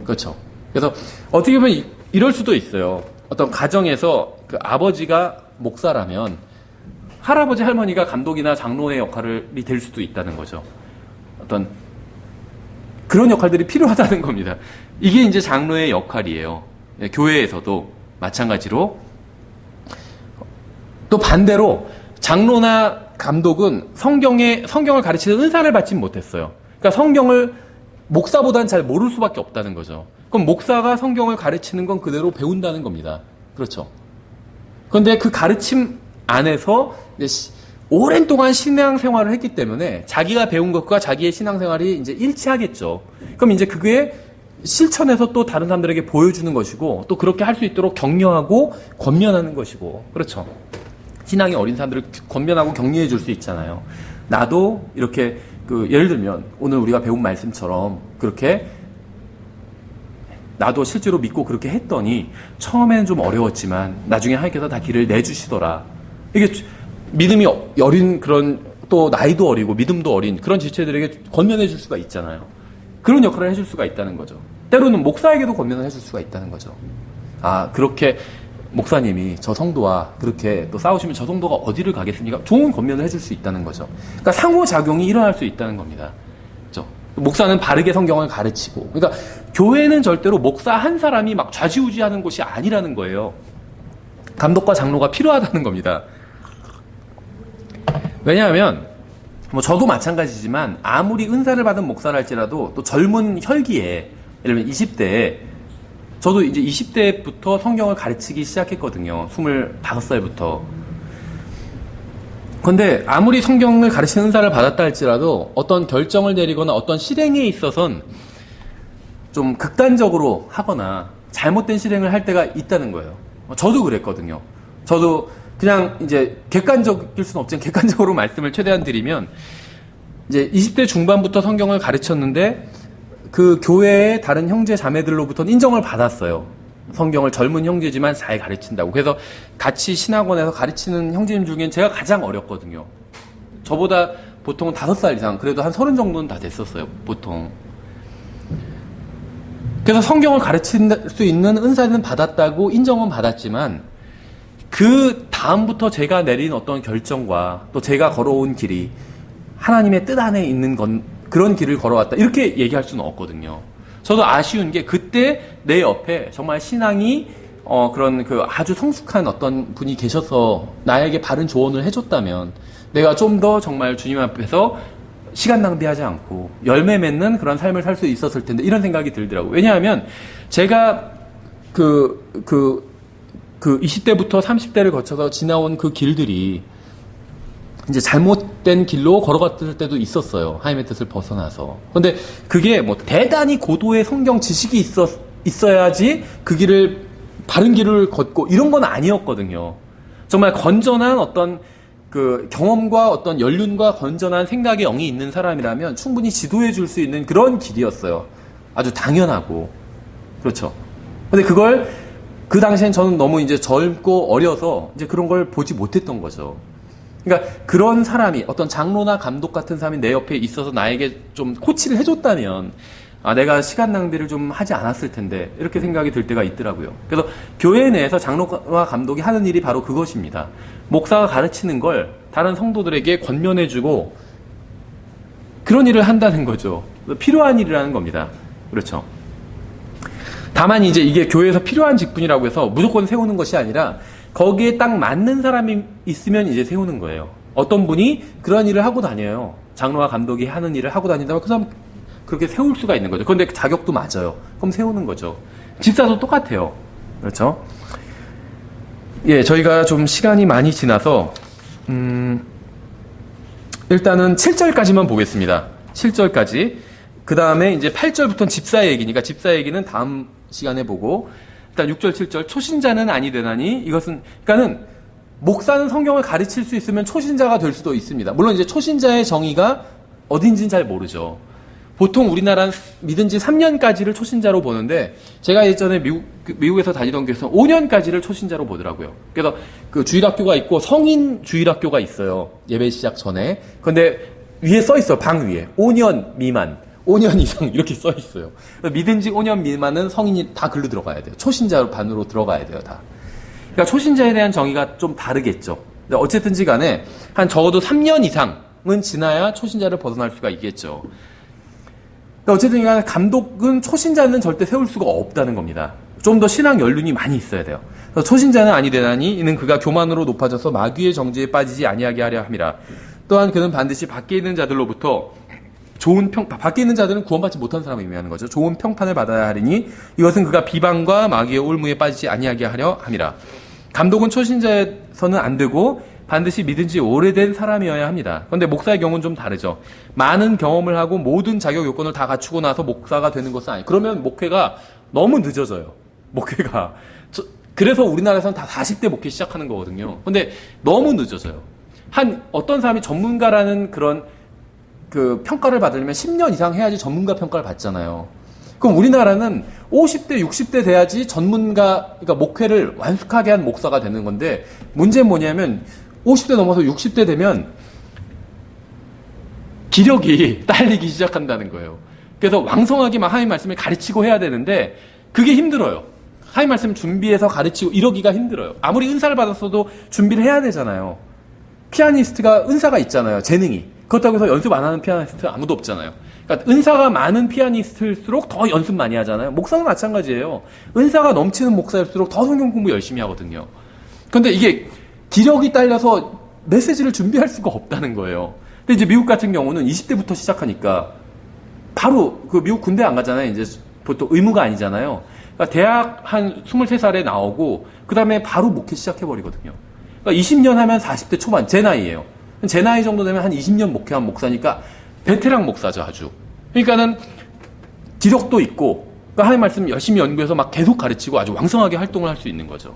그렇죠. 그래서 어떻게 보면 이럴 수도 있어요. 어떤 가정에서 그 아버지가 목사라면 할아버지 할머니가 감독이나 장로의 역할이 될 수도 있다는 거죠. 어떤 그런 역할들이 필요하다는 겁니다. 이게 이제 장로의 역할이에요. 교회에서도 마찬가지로. 또 반대로 장로나 감독은 성경을 가르치는 은사를 받지 못했어요. 그러니까 성경을 목사보다는 잘 모를 수밖에 없다는 거죠. 그럼 목사가 성경을 가르치는 건 그대로 배운다는 겁니다. 그렇죠. 그런데 그 가르침 안에서 이제 오랜 동안 신앙생활을 했기 때문에 자기가 배운 것과 자기의 신앙생활이 이제 일치하겠죠. 그럼 이제 그게 실천해서 또 다른 사람들에게 보여주는 것이고, 또 그렇게 할 수 있도록 격려하고 권면하는 것이고. 그렇죠. 신앙이 어린 사람들을 권면하고 격려해 줄 수 있잖아요. 나도 이렇게 예를 들면 오늘 우리가 배운 말씀처럼 그렇게 나도 실제로 믿고 그렇게 했더니 처음에는 좀 어려웠지만 나중에 하나님께서 다 길을 내주시더라. 이게 믿음이 어린 그런, 또 나이도 어리고 믿음도 어린 그런 지체들에게 권면해 줄 수가 있잖아요. 그런 역할을 해줄 수가 있다는 거죠. 때로는 목사에게도 권면을 해줄 수가 있다는 거죠. 아, 그렇게 목사님이 저 성도와 그렇게 또 싸우시면 저 성도가 어디를 가겠습니까? 좋은 권면을 해줄 수 있다는 거죠. 그러니까 상호작용이 일어날 수 있다는 겁니다. 그렇죠? 목사는 바르게 성경을 가르치고, 그러니까 교회는 절대로 목사 한 사람이 막 좌지우지하는 곳이 아니라는 거예요. 감독과 장로가 필요하다는 겁니다. 왜냐하면 뭐 저도 마찬가지지만 아무리 은사를 받은 목사를 할지라도 또 젊은 혈기에, 예를 들면 20대에, 저도 이제 20대부터 성경을 가르치기 시작했거든요. 25살부터. 그런데 아무리 성경을 가르치는 은사를 받았다 할지라도 어떤 결정을 내리거나 어떤 실행에 있어서는 좀 극단적으로 하거나 잘못된 실행을 할 때가 있다는 거예요. 저도 그랬거든요. 저도 그냥 이제 객관적일 수는 없지만 객관적으로 말씀을 최대한 드리면, 이제 20대 중반부터 성경을 가르쳤는데 그 교회의 다른 형제 자매들로부터는 인정을 받았어요. 성경을 젊은 형제지만 잘 가르친다고. 그래서 같이 신학원에서 가르치는 형제님 중엔 제가 가장 어렸거든요. 저보다 보통 5살 이상, 그래도 한 30 정도는 다 됐었어요, 보통. 그래서 성경을 가르칠 수 있는 은사는 받았다고 인정은 받았지만, 그 다음부터 제가 내린 어떤 결정과 또 제가 걸어온 길이 하나님의 뜻 안에 있는 그런 길을 걸어왔다, 이렇게 얘기할 수는 없거든요. 저도 아쉬운 게, 그때 내 옆에 정말 신앙이 그런 아주 성숙한 어떤 분이 계셔서 나에게 바른 조언을 해줬다면 내가 좀 더 정말 주님 앞에서 시간 낭비하지 않고 열매 맺는 그런 삶을 살 수 있었을 텐데, 이런 생각이 들더라고요. 왜냐하면 제가 20대부터 30대를 거쳐서 지나온 그 길들이 이제 잘못된 길로 걸어갔을 때도 있었어요. 하나님의 뜻을 벗어나서. 그런데 그게 뭐 대단히 고도의 성경 지식이 있어야지 그 길을, 바른 길을 걷고 이런 건 아니었거든요. 정말 건전한 어떤 그 경험과 어떤 연륜과 건전한 생각의 영이 있는 사람이라면 충분히 지도해 줄 수 있는 그런 길이었어요. 아주 당연하고. 그렇죠. 근데 그걸 그 당시엔 저는 너무 이제 젊고 어려서 이제 그런 걸 보지 못했던 거죠. 그러니까 그런 사람이 어떤 장로나 감독 같은 사람이 내 옆에 있어서 나에게 좀 코치를 해줬다면 내가 시간 낭비를 좀 하지 않았을 텐데 이렇게 생각이 들 때가 있더라고요. 그래서 교회 내에서 장로와 감독이 하는 일이 바로 그것입니다. 목사가 가르치는 걸 다른 성도들에게 권면해주고 그런 일을 한다는 거죠. 필요한 일이라는 겁니다. 그렇죠. 다만 이제 이게 교회에서 필요한 직분이라고 해서 무조건 세우는 것이 아니라 거기에 딱 맞는 사람이 있으면 이제 세우는 거예요. 어떤 분이 그런 일을 하고 다녀요. 장로와 감독이 하는 일을 하고 다닌다면 그 사람 그렇게 세울 수가 있는 거죠. 그런데 자격도 맞아요. 그럼 세우는 거죠. 집사도 똑같아요. 그렇죠? 예, 저희가 좀 시간이 많이 지나서 일단은 7절까지만 보겠습니다. 7절까지. 그 다음에 이제 8절부터는 집사 얘기니까 집사 얘기는 다음 시간에 보고 일단 6절, 7절 초신자는 아니 되나니 이것은 그러니까는 목사는 성경을 가르칠 수 있으면 초신자가 될 수도 있습니다. 물론 이제 초신자의 정의가 어딘지는 잘 모르죠. 보통 우리나라는 믿은 지 3년까지를 초신자로 보는데 제가 예전에 미국에서 다니던 교회에서 5년까지를 초신자로 보더라고요. 그래서 그 주일학교가 있고 성인 주일학교가 있어요. 예배 시작 전에. 근데 위에 써 있어요. 방 위에. 5년 미만, 5년 이상 이렇게 써 있어요. 믿은 지 5년 미만은 성인이 다 글로 들어가야 돼요. 초신자 반으로 들어가야 돼요. 다. 그러니까 초신자에 대한 정의가 좀 다르겠죠. 어쨌든지 간에 한 적어도 3년 이상은 지나야 초신자를 벗어날 수가 있겠죠. 어쨌든 간에 감독은 초신자는 절대 세울 수가 없다는 겁니다. 좀 더 신앙 연륜이 많이 있어야 돼요. 초신자는 아니 되나니 이는 그가 교만으로 높아져서 마귀의 정죄에 빠지지 아니하게 하려 함이라. 또한 그는 반드시 밖에 있는 자들로부터 밖에 있는 자들은 구원받지 못한 사람을 의미하는 거죠. 좋은 평판을 받아야 하리니 이것은 그가 비방과 마귀의 올무에 빠지지 아니하게 하려 함이라. 감독은 초신자에서는 안 되고 반드시 믿은 지 오래된 사람이어야 합니다. 그런데 목사의 경우는 좀 다르죠. 많은 경험을 하고 모든 자격 요건을 다 갖추고 나서 목사가 되는 것은 아니에요. 그러면 목회가 너무 늦어져요. 목회가. 그래서 우리나라에서는 다 40대 목회 시작하는 거거든요. 근데 너무 늦어져요. 어떤 사람이 전문가라는 그런 그 평가를 받으려면 10년 이상 해야지 전문가 평가를 받잖아요. 그럼 우리나라는 50대, 60대 돼야지 전문가, 그러니까 목회를 완숙하게 한 목사가 되는 건데 문제는 뭐냐면 50대 넘어서 60대 되면 기력이 딸리기 시작한다는 거예요. 그래서 왕성하게 막 하나님 말씀을 가르치고 해야 되는데 그게 힘들어요. 하나님 말씀 준비해서 가르치고 이러기가 힘들어요. 아무리 은사를 받았어도 준비를 해야 되잖아요. 피아니스트가 은사가 있잖아요. 재능이. 그렇다고 해서 연습 안 하는 피아니스트 아무도 없잖아요. 그러니까 은사가 많은 피아니스트일수록 더 연습 많이 하잖아요. 목사는 마찬가지예요. 은사가 넘치는 목사일수록 더 성경 공부 열심히 하거든요. 그런데 이게 기력이 딸려서 메시지를 준비할 수가 없다는 거예요. 근데 이제 미국 같은 경우는 20대부터 시작하니까 바로 그 미국 군대 안 가잖아요. 이제 보통 의무가 아니잖아요. 그러니까 대학 한 23살에 나오고 그 다음에 바로 목회 시작해버리거든요. 그러니까 20년 하면 40대 초반, 제 나이예요. 제 나이 정도 되면 한 20년 목회한 목사니까 베테랑 목사죠, 아주. 그러니까는 기력도 있고, 그러니까 하나님 말씀 열심히 연구해서 막 계속 가르치고 아주 왕성하게 활동을 할 수 있는 거죠.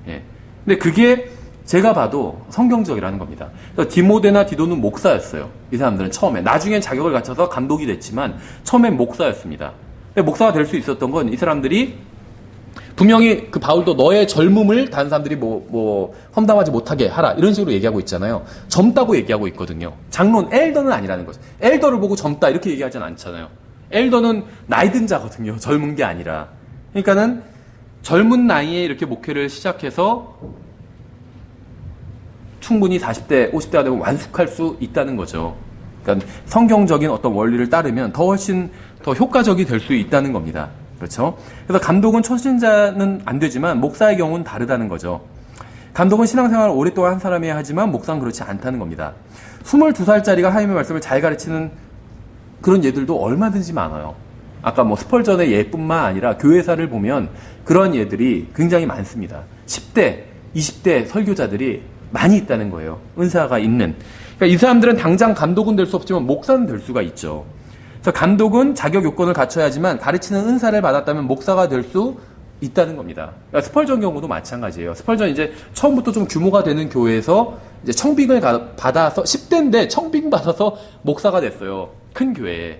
예. 근데 그게 제가 봐도 성경적이라는 겁니다. 그래서 디모데나 디도는 목사였어요. 이 사람들은 처음에. 나중엔 자격을 갖춰서 감독이 됐지만, 처음엔 목사였습니다. 근데 목사가 될 수 있었던 건 이 사람들이 분명히 그 바울도 너의 젊음을 다른 사람들이 험담하지 못하게 하라 이런 식으로 얘기하고 있잖아요. 젊다고 얘기하고 있거든요. 장로는 엘더는 아니라는 거죠. 엘더를 보고 젊다 이렇게 얘기하진 않잖아요. 엘더는 나이 든 자거든요. 젊은 게 아니라. 그러니까는 젊은 나이에 이렇게 목회를 시작해서 충분히 40대, 50대가 되면 완숙할 수 있다는 거죠. 그러니까 성경적인 어떤 원리를 따르면 훨씬 더 효과적이 될 수 있다는 겁니다. 그렇죠? 그래서 감독은 초신자는 안 되지만 목사의 경우는 다르다는 거죠. 감독은 신앙생활을 오랫동안 한 사람이어야 하지만 목사는 그렇지 않다는 겁니다. 22살짜리가 하나님의 말씀을 잘 가르치는 그런 예들도 얼마든지 많아요. 아까 스펄전의 예뿐만 아니라 교회사를 보면 그런 예들이 굉장히 많습니다. 10대, 20대 설교자들이 많이 있다는 거예요. 은사가 있는. 그러니까 이 사람들은 당장 감독은 될 수 없지만 목사는 될 수가 있죠. 그래서 감독은 자격 요건을 갖춰야지만 가르치는 은사를 받았다면 목사가 될 수 있다는 겁니다. 그러니까 스펄전 경우도 마찬가지예요. 스펄전 이제 처음부터 좀 규모가 되는 교회에서 이제 청빙을 받아서 10대인데 청빙 받아서 목사가 됐어요. 큰 교회에.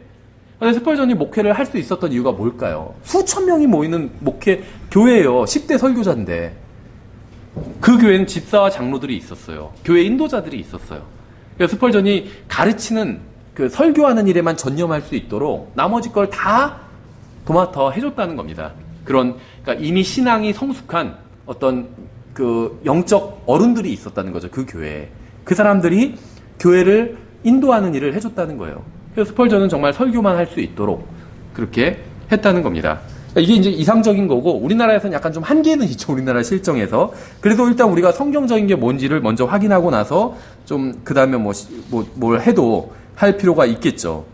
근데 스펄전이 목회를 할 수 있었던 이유가 뭘까요? 수천 명이 모이는 목회 교회예요. 10대 설교자인데. 그 교회는 집사와 장로들이 있었어요. 교회 인도자들이 있었어요. 그래서 스펄전이 가르치는 그 설교하는 일에만 전념할 수 있도록 나머지 걸 다 도맡아 해줬다는 겁니다. 그러니까 이미 신앙이 성숙한 어떤 그 영적 어른들이 있었다는 거죠. 그 교회에. 그 사람들이 교회를 인도하는 일을 해줬다는 거예요. 그래서 스펄전은 정말 설교만 할 수 있도록 그렇게 했다는 겁니다. 이게 이제 이상적인 거고, 우리나라에서는 약간 좀 한계는 있죠. 우리나라 실정에서. 그래서 일단 우리가 성경적인 게 뭔지를 먼저 확인하고 나서 좀 그 다음에 뭘 해도 할 필요가 있겠죠.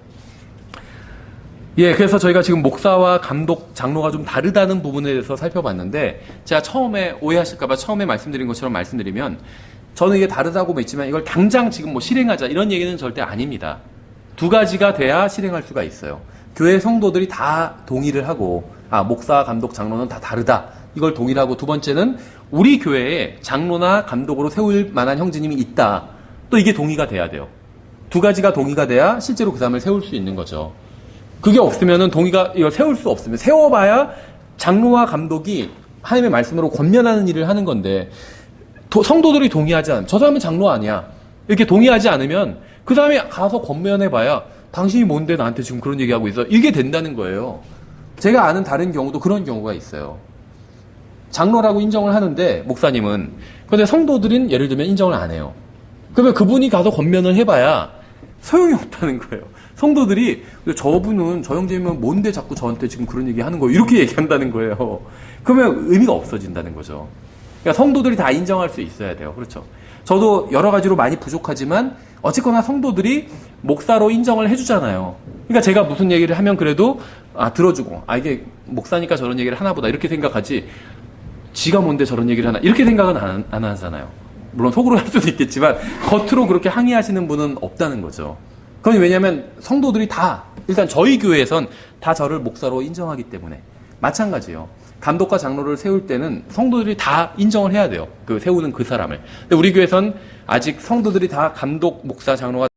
예, 그래서 저희가 지금 목사와 감독, 장로가 좀 다르다는 부분에 대해서 살펴봤는데, 제가 처음에 오해하실까봐 처음에 말씀드린 것처럼 말씀드리면, 저는 이게 다르다고 믿지만 이걸 당장 지금 실행하자 이런 얘기는 절대 아닙니다. 두 가지가 돼야 실행할 수가 있어요. 교회 성도들이 다 동의를 하고, 목사, 감독, 장로는 다 다르다. 이걸 동의를 하고, 두 번째는 우리 교회에 장로나 감독으로 세울 만한 형제님이 있다. 또 이게 동의가 돼야 돼요. 두 가지가 동의가 돼야 실제로 그 사람을 세울 수 있는 거죠. 그게 없으면은 이걸 세울 수 없으면, 세워봐야 장로와 감독이 하나님의 말씀으로 권면하는 일을 하는 건데, 성도들이 동의하지 않으면, 저 사람은 장로 아니야. 이렇게 동의하지 않으면, 그 사람이 가서 권면해봐야, 당신이 뭔데 나한테 지금 그런 얘기하고 있어. 이게 된다는 거예요. 제가 아는 다른 경우도 그런 경우가 있어요. 장로라고 인정을 하는데, 목사님은. 근데 성도들은 예를 들면 인정을 안 해요. 그러면 그분이 가서 권면을 해봐야 소용이 없다는 거예요. 성도들이 저분은 저 형제면 뭔데 자꾸 저한테 지금 그런 얘기 하는 거예요. 이렇게 얘기한다는 거예요. 그러면 의미가 없어진다는 거죠. 그러니까 성도들이 다 인정할 수 있어야 돼요. 그렇죠. 저도 여러 가지로 많이 부족하지만 어쨌거나 성도들이 목사로 인정을 해주잖아요. 그러니까 제가 무슨 얘기를 하면 그래도 들어주고 이게 목사니까 저런 얘기를 하나 보다 이렇게 생각하지, 지가 뭔데 저런 얘기를 하나 이렇게 생각은 안 하잖아요. 물론 속으로 할 수도 있겠지만 겉으로 그렇게 항의하시는 분은 없다는 거죠. 그건 왜냐하면 성도들이 다, 일단 저희 교회에선 다 저를 목사로 인정하기 때문에. 마찬가지예요. 감독과 장로를 세울 때는 성도들이 다 인정을 해야 돼요. 세우는 그 사람을. 근데 우리 교회선 아직 성도들이 다 감독, 목사, 장로가